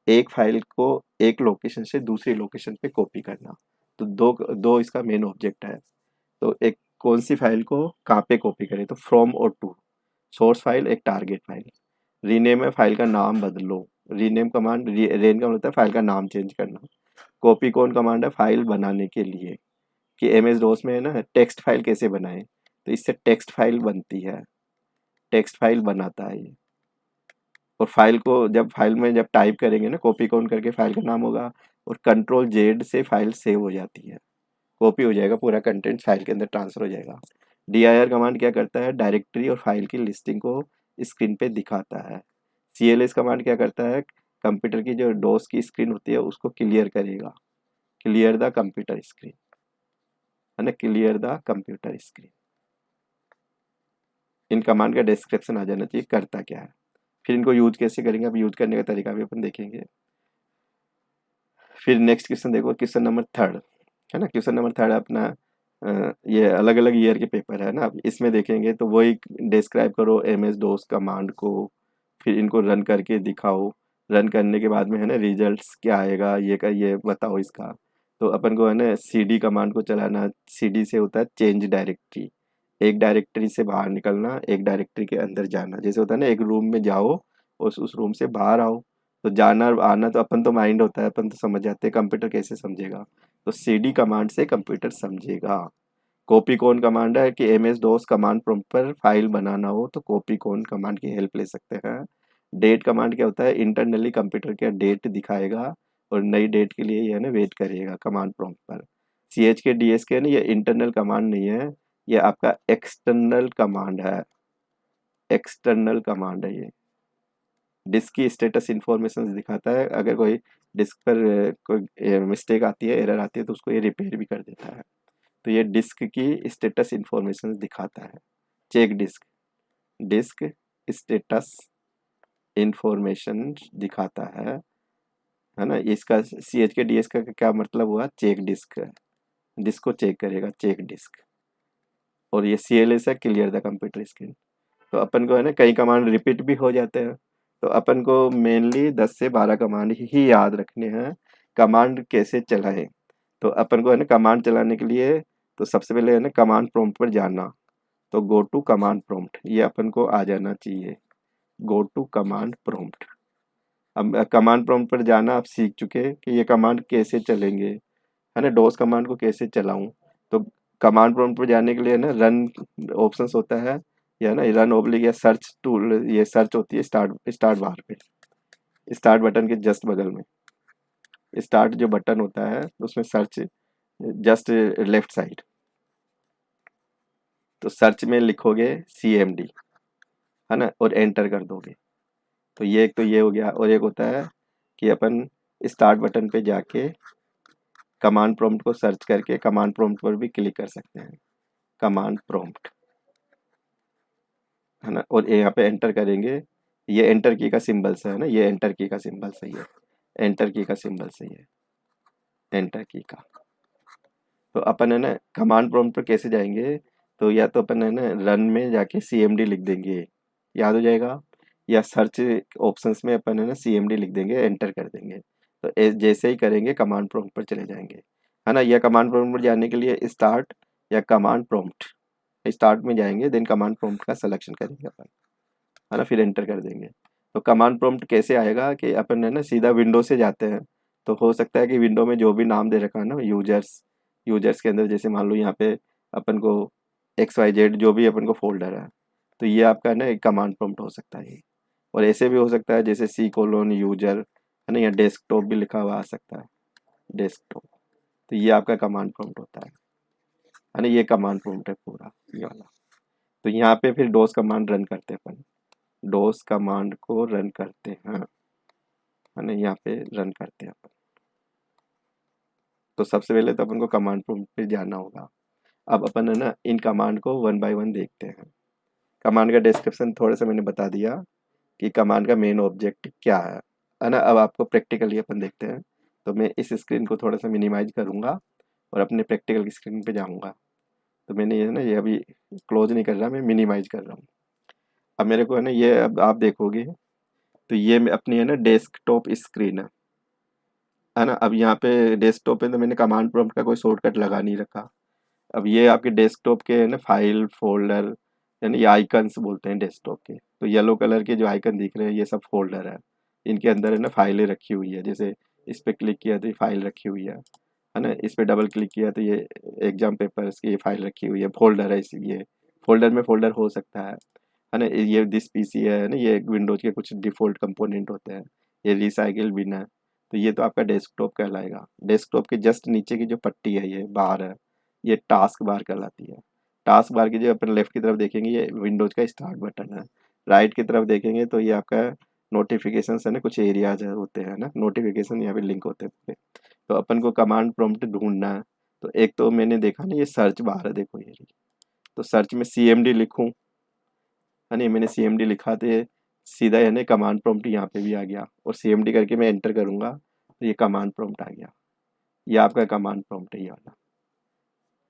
एक फाइल को एक लोकेशन से दूसरी लोकेशन पे कॉपी करना। तो दो दो इसका मेन ऑब्जेक्ट है। तो एक कौन सी फाइल को कहाँ पे कॉपी करें, तो फ्रॉम और टू, सोर्स फाइल एक टारगेट फाइल। रीनेम है, फाइल का नाम बदलो, रीनेम कमांड, रेन का मतलब है फाइल का नाम चेंज करना। कॉपी कौन कमांड है, फाइल बनाने के लिए, कि MS DOS में है ना टेक्स्ट फाइल कैसे बनाएं, तो इससे टेक्स्ट फाइल बनती है, टेक्स्ट फाइल बनाता है ये। और फाइल को जब फाइल में जब टाइप करेंगे ना, कॉपी कौन करके फाइल का नाम होगा, और Ctrl Z से फाइल सेव हो जाती है, कॉपी हो जाएगा, पूरा कंटेंट फाइल के अंदर ट्रांसफर हो जाएगा। dir कमांड क्या करता है, डायरेक्टरी और फाइल की लिस्टिंग को स्क्रीन पे दिखाता है। cls कमांड क्या करता है, कंप्यूटर की जो डोस की स्क्रीन होती है उसको क्लियर करेगा, क्लियर द कंप्यूटर स्क्रीन, है ना, clear the computer screen. In command का डिस्क्रिप्शन आ जाना चाहिए करता क्या है। फिर इनको यूज कैसे करेंगे, अब यूज करने का तरीका भी अपन देखेंगे। फिर नेक्स्ट क्वेश्चन देखो, क्वेश्चन नंबर 3, है ना। क्वेश्चन नंबर 3 अपना ये अलग अलग ईयर के पेपर है ना। अब इसमें देखेंगे तो वही डिस्क्राइब करो MS DOS कमांड को, फिर इनको रन करके दिखाओ, रन करने के बाद में है ना रिजल्ट्स क्या आएगा ये का ये बताओ इसका। तो अपन को है ना CD कमांड को चलाना, CD से होता है चेंज डायरेक्टरी, एक डायरेक्टरी से बाहर निकलना, एक डायरेक्टरी के अंदर जाना। जैसे होता है ना, एक रूम में जाओ और उस रूम से बाहर आओ, तो जाना और आना तो अपन तो माइंड होता है, अपन तो समझ जाते हैं, कंप्यूटर कैसे समझेगा, तो CD कमांड से कंप्यूटर समझेगा। कॉपी कौन कमांड है कि MS DOS कमांड प्रॉम्प्ट पर फाइल बनाना हो तो कॉपी कौन कमांड की हेल्प ले सकते हैं। डेट कमांड क्या होता है, इंटरनली कंप्यूटर का डेट दिखाएगा और नई डेट के लिए ये ना वेट करेगा कमांड प्रॉम्प्ट पर। CHK DSK ना ये इंटरनल कमांड नहीं है, ये आपका एक्सटर्नल कमांड है, एक्सटर्नल कमांड है ये। डिस्क की स्टेटस इंफॉर्मेशन दिखाता है, अगर कोई डिस्क पर कोई मिस्टेक आती है, एरर आती है, तो उसको ये रिपेयर भी कर देता है। तो ये डिस्क की स्टेटस इंफॉर्मेशन दिखाता है। Check disk, disk status information दिखाता है ना। इसका CHK DSK का क्या मतलब हुआ, चेक डिस्क, डिस्क को चेक करेगा, चेक डिस्क। और ये CLS है, क्लियर द कंप्यूटर स्क्रीन। तो अपन को है ना कई कमांड रिपीट भी हो जाते हैं, तो अपन को मेनली 10 से 12 कमांड ही याद रखने हैं, कमांड कैसे चलाएं। तो अपन को है ना कमांड चलाने के लिए, तो सबसे पहले है ना कमांड प्रॉम्प्ट पर जाना, तो गो टू कमांड प्रॉम्प्ट ये अपन को आ जाना चाहिए, गो टू कमांड प्रॉम्प्ट। अब कमांड प्रॉम्प्ट पर जाना आप सीख चुके कि ये कमांड कैसे चलेंगे, है ना, डोस कमांड को कैसे चलाऊं। तो कमांड प्रॉम्प्ट पर जाने के लिए ना रन ऑप्शंस होता है, या ना रन ओब्लिक या सर्च टूल, ये सर्च होती है स्टार्ट स्टार्ट बार पे, स्टार्ट बटन के जस्ट बगल में स्टार्ट जो बटन होता है उसमें सर्च जस्ट लेफ्ट साइड, तो सर्च में लिखोगे CMD, है ना, और एंटर कर दोगे। तो ये एक तो ये हो गया, और एक होता है कि अपन स्टार्ट बटन पे जाके कमांड प्रॉम्प्ट को सर्च करके कमांड प्रॉम्प्ट पर भी क्लिक कर सकते हैं, कमांड प्रॉम्प्ट, है ना, और यहाँ पे एंटर करेंगे, ये एंटर की का सिंबल्स है ना, ये एंटर की का सिंबल सही है, एंटर की का सिंबल सही है, एंटर की का। तो अपन है ना कमांड प्रॉम्प्ट पर कैसे जाएंगे, तो या तो अपन है ना रन में जाके CMD लिख देंगे, याद हो जाएगा, या सर्च ऑप्शंस में अपन है ना CMD लिख देंगे, एंटर कर देंगे। तो जैसे ही करेंगे कमांड प्रॉम्प्ट पर चले जाएंगे, है ना। या कमांड प्रॉम्प्ट पर जाने के लिए स्टार्ट या कमांड प्रॉम्प्ट, स्टार्ट में जाएंगे देन कमांड प्रॉम्प्ट का सिलेक्शन करेंगे अपन, है ना, फिर एंटर कर देंगे। तो कमांड प्रॉम्प्ट कैसे आएगा कि अपन है ना सीधा विंडो से जाते हैं, तो हो सकता है कि विंडो में जो भी नाम दे रखा है ना यूजर्स, यूजर्स के अंदर जैसे मान लो यहाँ पे अपन को XYZ जो भी अपन को फोल्डर है, तो ये आपका ना एक कमांड प्रॉम्प्ट हो सकता है ये। और ऐसे भी हो सकता है जैसे C:यूजर, है ना, या डेस्कटॉप भी लिखा हुआ आ सकता है, डेस्कटॉप, तो ये आपका कमांड प्रॉम्प्ट होता है ना, ये कमांड प्रॉम्प्ट है पूरा ये वाला। तो यहाँ पे फिर डोस कमांड रन करते हैं अपन, डोस कमांड को रन करते हैं, है ना, यहाँ पे रन करते हैं अपन। तो सबसे पहले तो अपन को कमांड प्रॉम्प्ट पे जाना होगा। अब अपन है ना इन कमांड को वन बाय वन देखते हैं। कमांड का डिस्क्रिप्शन थोड़ा सा मैंने बता दिया कि कमांड का मेन ऑब्जेक्ट क्या है ना। अब आपको प्रैक्टिकली अपन देखते हैं। तो मैं इस स्क्रीन को थोड़ा सा मिनिमाइज करूंगा और अपने प्रैक्टिकल की स्क्रीन पे जाऊंगा। तो मैंने ये ना ये अभी क्लोज नहीं कर रहा, मैं मिनिमाइज कर रहा हूँ। अब मेरे को है ना ये, अब आप देखोगे तो ये अपनी है ना डेस्कटॉप स्क्रीन है ना। अब यहाँ पे डेस्कटॉप पे तो मैंने कमांड प्रॉम्प्ट का कोई शॉर्टकट लगा नहीं रखा। अब ये आपके डेस्कटॉप के है ना फाइल फोल्डर, यानी ये आइकन्स बोलते हैं डेस्कटॉप के। तो येलो कलर के जो आइकन दिख रहे हैं ये सब फोल्डर है, इनके अंदर है ना फाइलें रखी हुई है। जैसे इस पे क्लिक किया तो ये फाइल रखी हुई है ना। इस पे डबल क्लिक किया तो ये एग्जाम पेपर्स की ये फाइल रखी हुई है, फोल्डर है ये। फोल्डर में फोल्डर हो सकता है ना। ये दिस PC है ना, ये विंडोज के कुछ डिफ़ॉल्ट कंपोनेंट होते हैं। ये रिसाइकिल बिन है। तो ये तो आपका डेस्कटॉप कहलाएगा। डेस्कटॉप के जस्ट नीचे की जो पट्टी है ये बार है, ये टास्क बार कहलाती है। टास्क बार की जो अपन लेफ्ट की तरफ देखेंगे ये विंडोज का स्टार्ट बटन है। राइट की तरफ देखेंगे तो ये आपका नोटिफिकेशन है ना, कुछ एरियाज होते हैं ना, नोटिफिकेशन यहाँ पे लिंक होते हैं पूरे। तो अपन को कमांड प्रॉम्प्ट ढूंढना है। तो एक तो मैंने देखा ना ये सर्च बार है, देखो ये रही। तो सर्च में CMD लिखूं, है नहीं, मैंने CMD लिखा तो ये सीधा यानी कमांड प्रॉम्प्ट यहाँ पे भी आ गया, और CMD करके मैं एंटर करूंगा तो ये कमांड प्रॉम्प्ट आ गया। ये आपका कमांड प्रॉम्प्ट है ये वाला।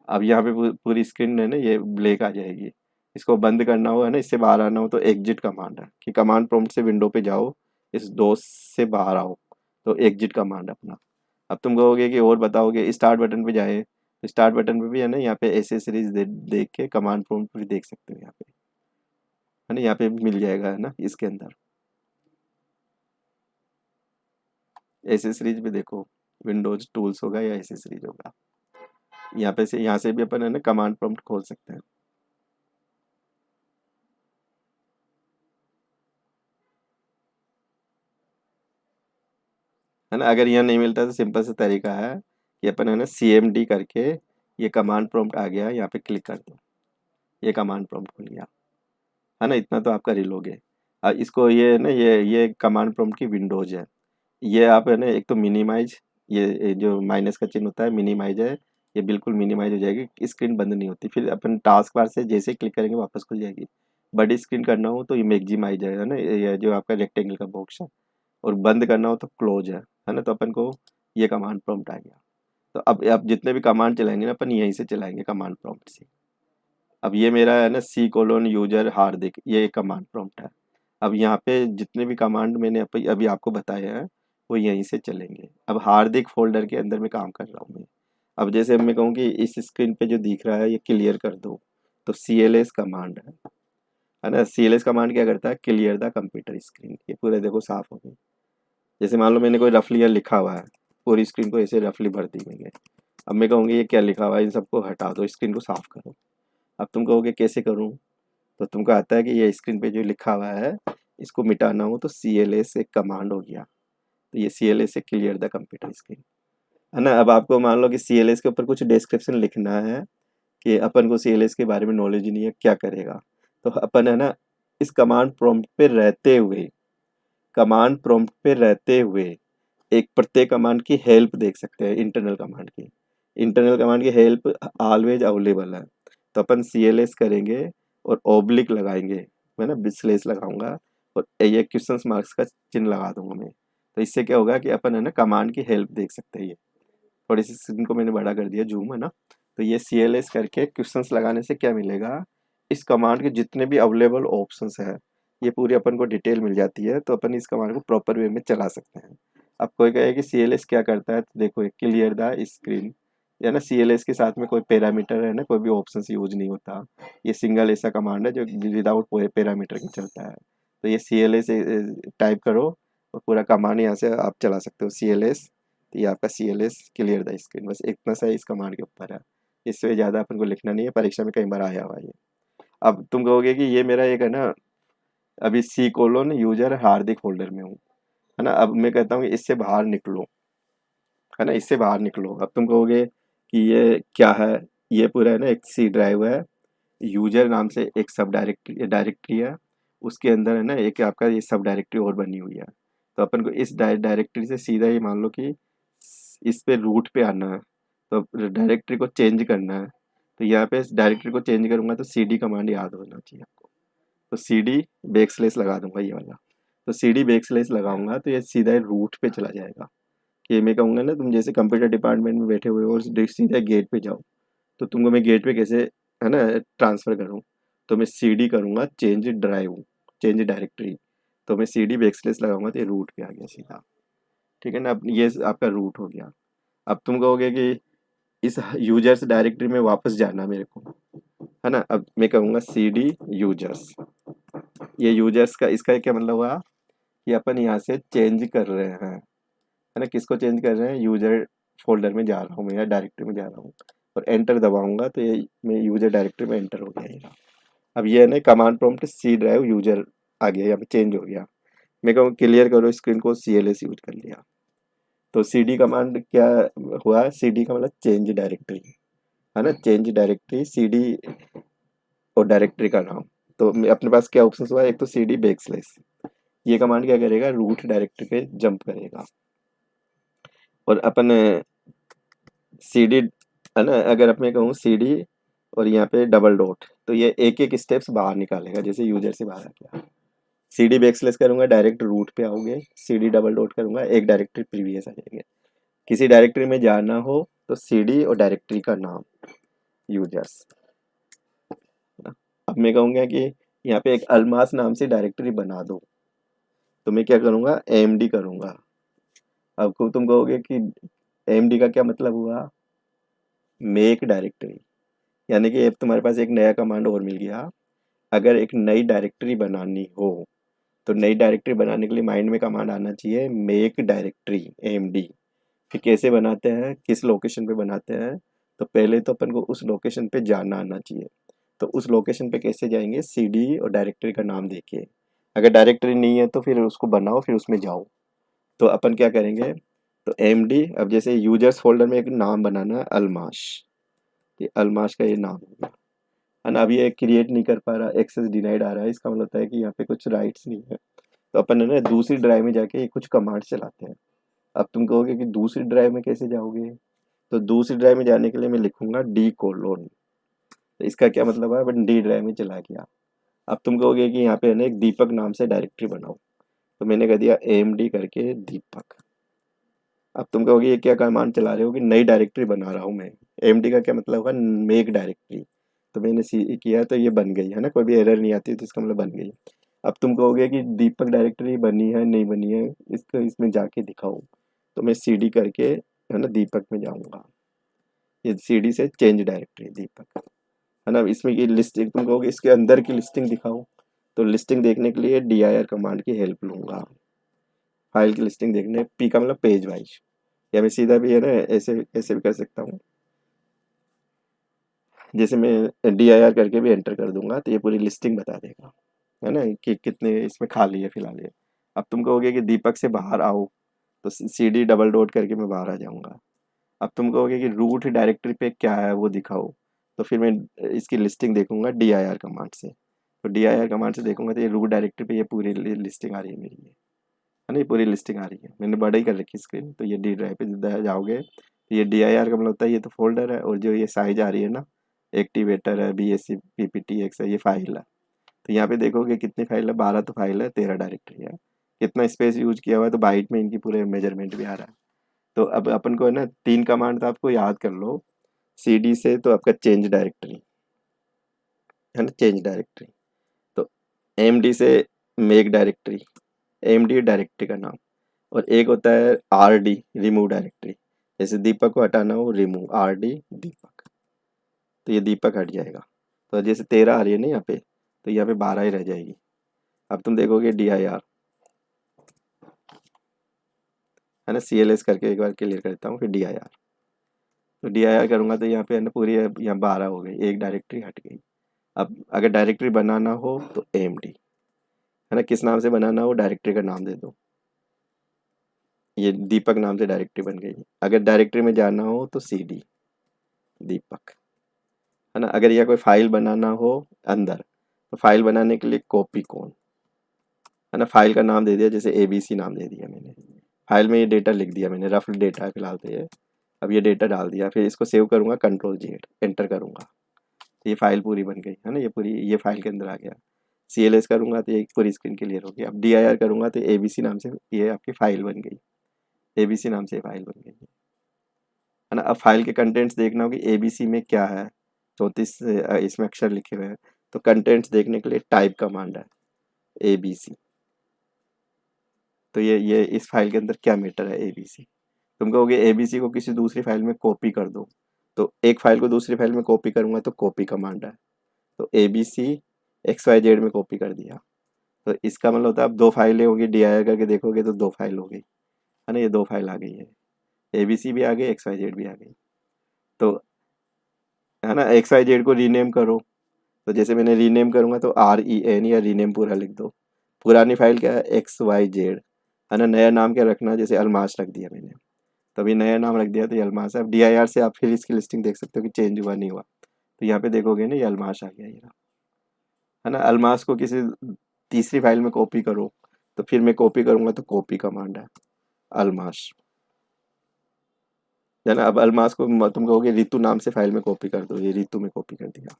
अब यहाँ पे पूरी स्क्रीन है ना ये ब्लैक आ जाएगी। इसको बंद करना हो है ना, इससे बाहर आना हो तो एग्जिट कमांड है कि कमांड प्रॉम्प्ट से विंडो पे जाओ, इस दोस्त से बाहर आओ, तो एग्जिट कमांड अपना। अब तुम कहोगे कि और बताओगे, स्टार्ट बटन पे जाए, तो स्टार्ट बटन पे भी है ना यहाँ पे एसेसरीज देख के कमांड प्रॉम्प्ट भी देख सकते हो यहाँ पे, है ना, यहाँ पे भी मिल जाएगा है ना इसके अंदर। एसेसरीज पे देखो, विंडोज टूल्स होगा या एसेसरीज होगा, यहाँ पे से, यहाँ से भी अपन है ना कमांड प्रॉम्प्ट खोल सकते हैं। है ना, अगर यहाँ नहीं मिलता तो सिंपल सा तरीका है कि अपन है ना CMD करके, ये कमांड प्रॉम्प्ट आ गया, यहाँ पे क्लिक कर दो, ये कमांड प्रॉम्प्ट खुल गया, है ना। इतना तो आप कर ही लोगे। इसको ये ना ये कमांड प्रॉम्प्ट की विंडोज है। ये आप है ना एक तो मिनिमाइज, ये जो माइनस का चिन्ह होता है मिनिमाइज है, ये बिल्कुल मिनिमाइज हो जाएगी, स्क्रीन बंद नहीं होती। फिर अपन टास्क बार से जैसे ही क्लिक करेंगे वापस खुल जाएगी। बड़ी स्क्रीन करना हो तो ये मैक्सिमाइज है ना, ये जो आपका रेक्टेंगल का बॉक्स है। और बंद करना हो तो क्लोज है ना। तो अपन को ये कमांड प्रॉम्प्ट आ गया। तो अब आप जितने भी कमांड चलाएंगे ना अपन यहीं से चलाएंगे कमांड प्रॉम्प्ट से। अब ये मेरा है ना C:यूजर हार्दिक, ये कमांड प्रॉम्प्ट है। अब यहाँ पे जितने भी कमांड मैंने अभी अभी आपको बताए हैं वो यहीं से चलेंगे। अब हार्दिक फोल्डर के अंदर मैं काम कर रहा हूँ मैं। अब जैसे मैं कहूँ कि इस स्क्रीन पे जो दिख रहा है ये क्लियर कर दो, तो CLS कमांड है ना। CLS कमांड क्या करता है, क्लियर द कंप्यूटर स्क्रीन। ये पूरे देखो साफ हो गई। जैसे मान लो मैंने कोई रफली यहाँ लिखा हुआ है, पूरी स्क्रीन को ऐसे रफली भर दी मैंने। अब मैं कहूँगी ये क्या लिखा हुआ है, इन सबको हटा दो, स्क्रीन को साफ करो। अब तुम कहोगे कैसे करूँ, तो तुमको आता है कि ये स्क्रीन पे जो लिखा हुआ है इसको मिटाना हो तो CLS एक कमांड हो गया। तो ये CLS से क्लियर द कंप्यूटर स्क्रीन, है ना। अब आपको मान लो कि CLS के ऊपर कुछ डिस्क्रिप्शन लिखना है कि अपन को CLS के बारे में नॉलेज नहीं है, क्या करेगा। तो अपन है ना इस कमांड प्रॉम्प्ट पे रहते हुए एक प्रत्येक कमांड की हेल्प देख सकते हैं, इंटरनल कमांड की। इंटरनल कमांड की हेल्प ऑलवेज अवेलेबल है। तो अपन CLS करेंगे और ओब्लिक लगाएंगे, मैं ना स्लेस लगाऊंगा और ये क्वेश्चन मार्क्स का चिन्ह लगा दूंगा मैं। तो इससे क्या होगा कि अपन है ना कमांड की हेल्प देख सकते हैं। ये थोड़ी सी स्क्रीन को मैंने बड़ा कर दिया, जूम है ना। तो ये CLS करके क्वेश्चंस लगाने से क्या मिलेगा, इस कमांड के जितने भी अवेलेबल ऑप्शंस है ये पूरी अपन को डिटेल मिल जाती है, तो अपन इस कमांड को प्रॉपर वे में चला सकते हैं। अब कोई कहे कि CLS क्या करता है, तो देखो क्लियर द स्क्रीन, या ना CLS के साथ में कोई पैरामीटर है ना, कोई भी ऑप्शन यूज नहीं होता। ये सिंगल ऐसा कमांड है जो विदाउट पैरामीटर के चलता है। तो ये CLS टाइप करो और पूरा कमांड यहाँ से आप चला सकते हो CLS। तो ये आपका CLS क्लियर द स्क्रीन, बस इतना सा इस कमांड के ऊपर है। इससे ज़्यादा अपन को लिखना नहीं है, परीक्षा में कई बार आया हुआ है ये। अब तुम कहोगे कि ये मेरा एक है ना, अभी C: यूजर हार्दिक फोल्डर में हूँ, है ना। अब मैं कहता हूँ कि इससे बाहर निकलो, है ना, इससे बाहर निकलो। अब तुम कहोगे कि ये क्या है, ये पूरा है ना एक C ड्राइव है, यूजर नाम से एक सब डायरेक्टरी है, उसके अंदर है ना एक आपका ये सब डायरेक्टरी और बनी हुई है। तो अपन को इस डायरेक्टरी से सीधा ये मान लो कि इस पे रूट पे आना है, तो डायरेक्टरी को चेंज करना है। तो यहाँ पे डायरेक्टरी को चेंज करूंगा तो CD कमांड याद होना चाहिए आपको। तो CD लगा दूंगा ये वाला। तो CD लगाऊंगा तो ये सीधा रूट पे चला जाएगा। ये मैं कहूँगा ना, तुम जैसे कंप्यूटर डिपार्टमेंट में बैठे हुए हो और सीधा गेट पे जाओ, तो तुमको मैं गेट पे कैसे है ना ट्रांसफ़र करूँ। तो मैं CD करूँगा चेंज डायरेक्टरी। तो मैं CD लगाऊंगा तो ये रूट पे आ गया सीधा। ठीक है ना, अब ये आपका रूट हो गया। अब तुम कहोगे कि इस यूजर्स डायरेक्टरी में वापस जाना मेरे को, है ना। अब मैं कहूँगा CD यूजर्स। ये यूजर्स का इसका क्या मतलब हुआ कि अपन यहाँ से चेंज कर रहे हैं, है ना। किसको चेंज कर रहे हैं, यूजर फोल्डर में जा रहा हूँ मैं या डायरेक्टरी में जा रहा हूँ, और एंटर दबाऊंगा तो ये मैं यूजर डायरेक्टरी में एंटर हो गया ये। अब ये है ना command prompt C drive user आ गया, यहाँ पे चेंज हो गया। मैं कहूँ क्लियर करो स्क्रीन को, CLS यूज कर लिया। तो CD कमांड क्या हुआ, CD का मतलब चेंज डायरेक्टरी, है ना, चेंज डायरेक्टरी CD और डायरेक्टरी का नाम। तो अपने पास क्या ऑप्शन हुआ, एक तो CD बैकस्लैश, ये कमांड क्या करेगा, रूट डायरेक्टरी पे जंप करेगा। और अपन CD है ना, अगर अब मैं कहूँ CD और यहाँ पे डबल डॉट, तो ये एक एक स्टेप्स बाहर निकालेगा, जैसे यूजर से बाहर आ गया। CD बैकस्लैश करूंगा डायरेक्ट रूट पे आओगे, CD डबल डॉट करूंगा एक डायरेक्टरी प्रीवियस आ जाएंगे। किसी डायरेक्टरी में जाना हो तो CD और डायरेक्टरी का नाम यूजर्स। अब मैं कहूँगा कि यहाँ पे एक अलमास नाम से डायरेक्टरी बना दो, तो मैं क्या करूँगा, AMD करूँगा। अब तुम कहोगे कि AMD का क्या मतलब हुआ, मेक डायरेक्टरी, यानी कि अब तुम्हारे पास एक नया कमांड और मिल गया। अगर एक नई डायरेक्टरी बनानी हो तो नई डायरेक्टरी बनाने के लिए माइंड में कमांड आना चाहिए मेक डायरेक्टरी AMD। फिर कैसे बनाते हैं, किस लोकेशन पे बनाते हैं, तो पहले तो अपन को उस लोकेशन पे जाना आना चाहिए। तो उस लोकेशन पे कैसे जाएंगे, CD और डायरेक्टरी का नाम देखिए। अगर डायरेक्टरी नहीं है तो फिर उसको बनाओ, फिर उसमें जाओ। तो अपन क्या करेंगे, तो AMD, अब जैसे यूजर्स फोल्डर में एक नाम बनाना है अलमाश, ये अलमाश का ये नाम हो गया, है ना। अब ये क्रिएट नहीं कर पा रहा, एक्सेस डिनाइड आ रहा है, इसका मतलब होता है कि यहाँ पे कुछ राइट्स नहीं है। तो अपन है ना दूसरी ड्राइव में जाके कुछ कमांड चलाते हैं। अब तुम कहोगे कि दूसरी ड्राइव में कैसे जाओगे, तो दूसरी ड्राइव में जाने के लिए मैं लिखूंगा D:, तो इसका क्या मतलब है, अपन D ड्राइव में चला गया। अब तुम कहोगे कि यहाँ पे है ना एक दीपक नाम से डायरेक्टरी बनाओ, तो मैंने कह दिया AMD करके दीपक। अब तुम कहोगे ये क्या कमांड चला रहे हो, कि नई डायरेक्टरी बना रहा हूँ मैं। AMD का क्या मतलब होगा, मेक डायरेक्टरी। तो मैंने किया तो ये बन गई, है ना, कोई भी एरर नहीं आती, तो इसका मतलब बन गई। अब तुम कहोगे कि दीपक डायरेक्टरी बनी है नहीं बनी है, इसको इसमें जाके दिखाओ। तो मैं CD करके है ना दीपक में जाऊंगा, ये CD से चेंज डायरेक्टरी दीपक, है ना। इसमें ये लिस्टिंग, तुम कहोगे इसके अंदर की लिस्टिंग दिखाओ, तो लिस्टिंग देखने के लिए dir कमांड की हेल्प लूंगा। फाइल की लिस्टिंग देखने, P का मतलब पेज वाइज, या मैं सीधा भी है ना ऐसे ऐसे भी कर सकता हूँ। जैसे मैं dir करके भी एंटर कर दूंगा तो ये पूरी लिस्टिंग बता देगा, है ना, कि कितने इसमें खाली है फिलहाल ये। अब तुम कहोगे कि दीपक से बाहर आओ, तो CD डबल डॉट करके मैं बाहर आ जाऊंगा। अब तुम कहोगे कि रूट डायरेक्टरी पे क्या है वो दिखाओ, तो फिर मैं इसकी लिस्टिंग देखूंगा dir कमांड से। तो dir कमांड से देखूंगा तो ये रूट डायरेक्टरी पे ये पूरी लिस्टिंग आ रही है मेरी, ये है ना, ये पूरी लिस्टिंग आ रही है। मैंने बड़ा ही कर रखी स्क्रीन, तो ये D ड्राइव पे जाओगे तो ये dir का मतलब होता है ये तो फोल्डर है, और जो ये साइज आ रही है ना, एक्टिवेटर है, BSC PPTX है, ये फाइल है। तो यहाँ पे देखोगे कितनी फाइल है, 12 तो फाइल है, 13 डायरेक्टरी है। कितना स्पेस यूज किया हुआ है, तो बाइट में इनकी पूरे मेजरमेंट भी आ रहा है। तो अब अपन को है ना 3 कमांड तो आपको याद कर लो। CD से तो आपका चेंज डायरेक्टरी है ना, चेंज डायरेक्टरी। तो AMD से मेक डायरेक्टरी, AMD डायरेक्टरी का नाम। और एक होता है RD, रिमूव डायरेक्टरी। जैसे दीपक को हटाना हो, रिमूव RD दीपक, तो ये दीपक हट जाएगा। तो जैसे 13 आ रही है ना यहाँ पे, तो यहाँ पे 12 ही रह जाएगी। अब तुम देखोगे DIR है ना, CLS करके एक बार क्लियर करता हूँ, फिर DIR। तो DIR करूंगा तो यहाँ पे है ना पूरी यहाँ 12 हो गई, एक डायरेक्टरी हट गई। अब अगर डायरेक्टरी बनाना हो तो AMD है ना, किस नाम से बनाना हो डायरेक्टरी का नाम दे दो। ये दीपक नाम से डायरेक्टरी बन गई। अगर डायरेक्टरी में जाना हो तो CD दीपक है ना। अगर यह कोई फाइल बनाना हो अंदर, तो फाइल बनाने के लिए कॉपी कौन है ना, फाइल का नाम दे दिया, जैसे ABC नाम दे दिया मैंने। फाइल में ये डेटा लिख दिया मैंने, रफ डेटा है फिलहाल तो ये। अब ये डेटा डाल दिया, फिर इसको सेव करूंगा, Ctrl+Z एंटर करूंगा, तो ये फाइल पूरी बन गई है ना, ये पूरी ये फाइल के अंदर आ गया। CLS करूंगा तो ये पूरी स्क्रीन क्लियर होगी। अब DIR करूंगा तो ABC नाम से ये आपकी फाइल बन गई, ABC नाम से फाइल बन गई है ना। अब फाइल के कंटेंट्स देखना होगी ABC में क्या है, 34 इसमें अक्षर लिखे हुए हैं। तो कंटेंट्स देखने के लिए टाइप कमांड है ABC। तो ये इस फाइल के अंदर क्या मैटर है ABC। तुम कहोगे ABC को किसी दूसरी फाइल में कॉपी कर दो, तो एक फाइल को दूसरी फाइल में कॉपी करूंगा तो कॉपी कमांड है। तो ABC XYZ में कॉपी कर दिया, तो इसका मतलब होता है अब 2 फाइलें होगी, DIR करके देखोगे तो 2 फाइल हो गई है ना, ये 2 फाइल आ गई है, ABC भी आ गई, XYZ भी आ गई। तो है ना, XYZ को रीनेम करो, तो जैसे मैंने रीनेम करूंगा तो REN या रीनेम पूरा लिख दो। पुरानी फाइल क्या है, XYZ है ना। नया नाम क्या रखना, जैसे अलमास रख दिया मैंने, तभी नया नाम रख दिया तो ये अलमास है। अब DIR से आप फिर इसकी लिस्टिंग देख सकते हो कि चेंज हुआ नहीं हुआ, तो यहाँ पे देखोगे ना ये अलमास आ गया ये रहा, है ना। अलमास को किसी तीसरी फाइल में कॉपी करो, तो फिर मैं कॉपी करूंगा तो कॉपी कमांड है अलमास, है ना। अब अलमास को तुम कहोगे रितु नाम से फाइल में कॉपी कर दो, ये रितु में कॉपी कर दिया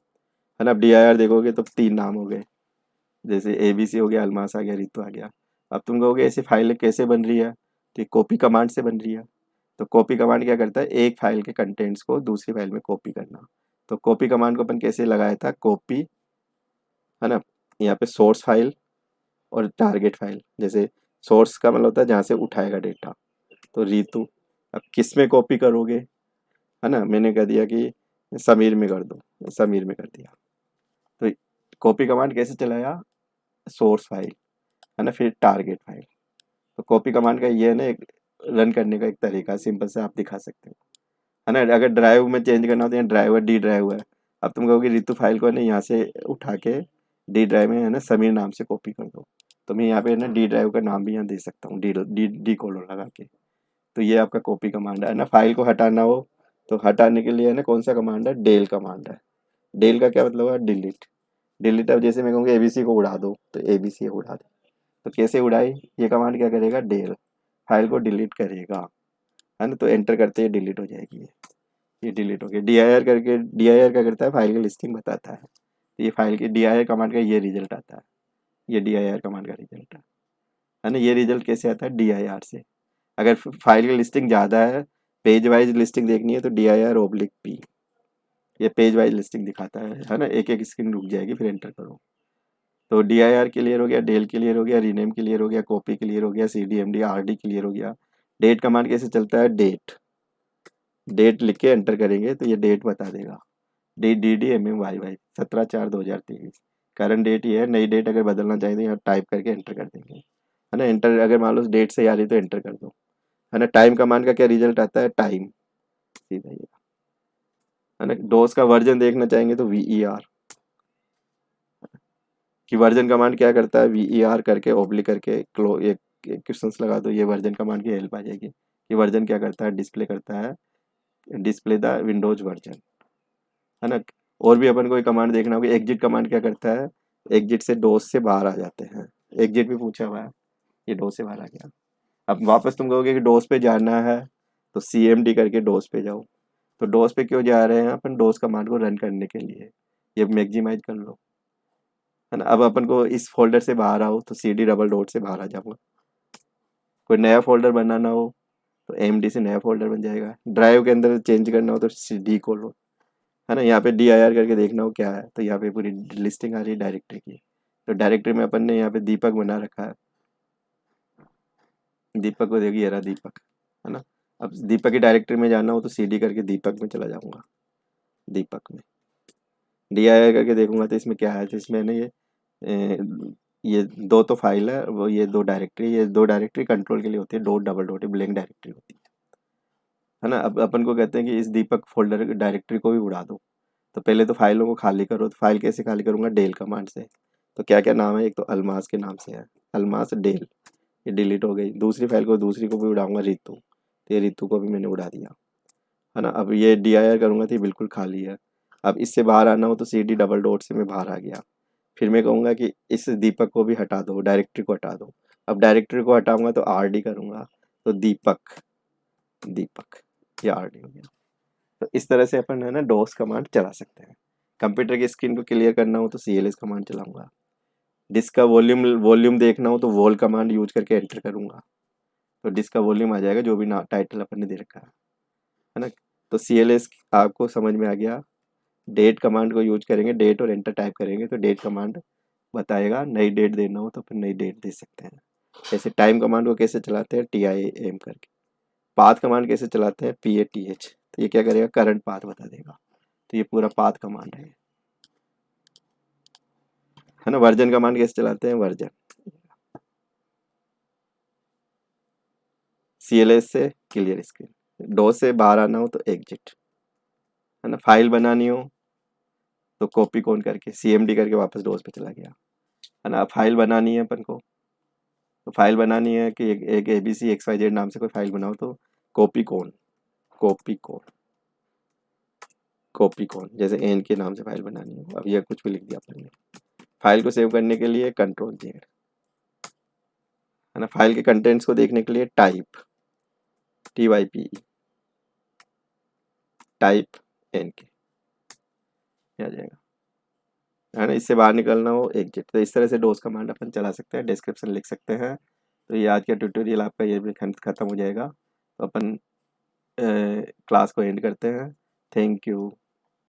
है ना। अब DIR देखोगे तो 3 नाम हो गए, जैसे ABC हो गया, अलमास आ गया, रितु आ गया। अब तुम कहोगे ऐसी फाइल कैसे बन रही है, तो कॉपी कमांड से बन रही है। तो कॉपी कमांड क्या करता है, एक फाइल के कंटेंट्स को दूसरी फाइल में कॉपी करना। तो कॉपी कमांड को अपन कैसे लगाया था, कॉपी है ना, यहाँ पे सोर्स फाइल और टारगेट फाइल। जैसे सोर्स का मतलब होता है जहाँ से उठाएगा डेटा, तो रितु। अब किस में कॉपी करोगे, है ना, मैंने कह दिया कि समीर में कर दो, समीर में कर दिया। तो कॉपी कमांड कैसे चलाया, सोर्स फाइल है ना, फिर टारगेट फाइल। तो कॉपी कमांड का ये है ना एक रन करने का एक तरीका, सिंपल से आप दिखा सकते हो, है ना। अगर ड्राइव में चेंज करना हो तो यहाँ ड्राइवर D ड्राइव है। अब तुम कहोगे रितु फाइल को है ना यहाँ से उठा के D ड्राइव में है ना समीर नाम से कॉपी कर दो, तो मैं यहाँ पे है ना D ड्राइव का नाम भी यहाँ दे सकता हूँ, डी कोलोन लगा के। तो ये आपका कॉपी कमांड है ना। फाइल को हटाना हो तो हटाने के लिए है ना कौन सा कमांड है, डेल कमांड है। डेल का क्या मतलब है, डिलीट। डिलीट, अब जैसे मैं कहूँगा ABC को उड़ा दो तो ABC उड़ा दे। तो कैसे उड़ाई, ये कमांड क्या करेगा, डेल फाइल को डिलीट करेगा, है ना। तो एंटर करते ही डिलीट हो जाएगी ये डिलीट हो गया। DIR करके, DIR क्या करता है, फाइल की लिस्टिंग बताता है। तो ये फाइल की DIR कमांड का ये रिजल्ट आता है, ये DIR कमांड का रिजल्ट है ना। ये रिजल्ट कैसे आता है, DIR से। अगर फाइल की लिस्टिंग ज़्यादा है, पेज वाइज लिस्टिंग देखनी है, तो DIR/P, ये पेज वाइज लिस्टिंग दिखाता है ना। एक एक स्क्रीन रुक जाएगी, फिर एंटर करो। तो DIR क्लियर हो गया, डेल क्लियर हो गया, रीनेम क्लियर हो गया, कॉपी क्लियर हो गया, CDMD RD क्लियर हो गया। डेट कमांड कैसे चलता है, डेट, डेट लिख के एंटर करेंगे तो ये डेट बता देगा, DDMMYY 17/4/2023। करंट डेट ये है, नई डेट अगर बदलना चाहें तो यहाँ टाइप करके एंटर कर देंगे, है ना। एंटर अगर मान लो डेट से आ रही तो एंटर कर दो, है ना। टाइम कमांड का क्या रिजल्ट आता है, टाइम, सीधा ये, है ना। डोस का वर्जन देखना चाहेंगे तो VER कि वर्जन कमांड क्या करता है, VER करके ओब्लिक करके क्लो एक क्वेश्चंस लगा दो, ये वर्जन कमांड की हेल्प आ जाएगी कि वर्जन क्या करता है, डिस्प्ले करता है, डिस्प्ले द विंडोज वर्जन, है ना। और भी अपन को एक कमांड देखना होगा, एग्जिट कमांड क्या करता है, एग्जिट से डोस से बाहर आ जाते हैं। एग्जिट भी पूछा हुआ है, ये डोस से बाहर आ गया। अब वापस तुम कहोगे कि डोस पे जाना है, तो CMD करके डोस पे जाओ। तो डोस पे क्यों जा रहे हैं अपन, डोस कमांड को रन करने के लिए। ये मैक्सिमाइज कर लो, है ना। अब अपन को इस फोल्डर से बाहर आओ तो सी डी डबल डॉट से बाहर आ जाऊंगा। कोई नया फोल्डर बनाना हो तो एम डी से नया फोल्डर बन जाएगा। ड्राइव के अंदर चेंज करना हो तो सी डी खोलो, है ना। यहाँ पे डी आई आर करके देखना हो क्या है, तो यहाँ पे पूरी लिस्टिंग आ रही है डायरेक्टरी की। तो डायरेक्टरी में अपन ने यहाँ पे दीपक बना रखा है। दीपक को देखिए, ये रहा दीपक, है ना। अब दीपक की डायरेक्टरी में जाना हो तो सी डी करके दीपक में चला जाऊंगा। दीपक में डी आई आर करके देखूंगा तो इसमें क्या है, तो इसमें ना ए, ये दो तो फाइल है, वो ये दो डायरेक्टरी, ये दो डायरेक्टरी कंट्रोल के लिए होती है, dot double dot blank directory होती है ना। अब अपन को कहते हैं कि इस दीपक फोल्डर डायरेक्टरी को भी उड़ा दो। तो पहले तो फाइलों को खाली करो, तो फाइल कैसे खाली करूंगा, डेल कमांड से। तो क्या क्या नाम है, एक तो अलमास के नाम से है, अलमास डेल, ये डिलीट हो गई। दूसरी फाइल को, दूसरी को भी उड़ाऊंगा, रितु, तो ये रितु को भी मैंने उड़ा दिया, है ना। अब ये डी आई आर करूंगा तो ये बिल्कुल खाली है। अब इससे बाहर आना हो तो सी डी डबल डॉट से मैं बाहर आ गया। फिर मैं कहूँगा कि इस दीपक को भी हटा दो, डायरेक्टरी को हटा दो। अब डायरेक्टरी को हटाऊंगा तो आर डी करूंगा, तो दीपक, दीपक, ये आर डी हो गया। तो इस तरह से अपन है ना डॉस कमांड चला सकते हैं। कंप्यूटर की स्क्रीन को क्लियर करना हो तो सी एल एस कमांड चलाऊंगा। डिस्क का वॉल्यूम वॉल्यूम देखना हो तो वॉल कमांड यूज करके एंटर करूंगा, तो डिस्क का वॉल्यूम आ जाएगा जो भी ना टाइटल अपन ने दे रखा है ना। तो सी एल एस आपको समझ में आ गया। डेट कमांड को यूज करेंगे, डेट और एंटर टाइप करेंगे तो डेट कमांड बताएगा। नई डेट देना हो तो फिर नई डेट दे सकते हैं। जैसे टाइम कमांड को कैसे चलाते हैं, टी आई एम करके। पाथ कमांड कैसे चलाते हैं, पी ए टी एच, तो ये क्या करेगा, करंट पाथ बता देगा। तो ये पूरा पाथ कमांड है ना। वर्जन कमांड कैसे चलाते हैं, वर्जन, सी एल एस से क्लियर स्क्रीन, डो से बाहर आना हो तो एग्जिट, है ना। फाइल बनानी हो तो कॉपी कौन करके सी एम डी करके वापस डोज पे चला गया, है ना। फाइल बनानी है अपन को, तो फाइल बनानी है कि एक A B C X Y Z नाम से कोई फाइल बनाओ, तो कॉपी कौन, कॉपी कौन, कॉपी कौन, जैसे एन के नाम से फाइल बनानी हो। अब ये कुछ भी लिख दिया अपन ने। फाइल को सेव करने के लिए कंट्रोल जेड, है ना। फाइल के कंटेंट्स को देखने के लिए type, T Y P E, type N K, आ जाएगा, है ना। इससे बाहर निकलना हो एग्जिट। तो इस तरह से डोज कमांड अपन चला सकते हैं, डिस्क्रिप्शन लिख सकते हैं। तो ये आज का ट्यूटोरियल आपका ये भी खत्म हो जाएगा। तो अपन क्लास को एंड करते हैं। Thank you.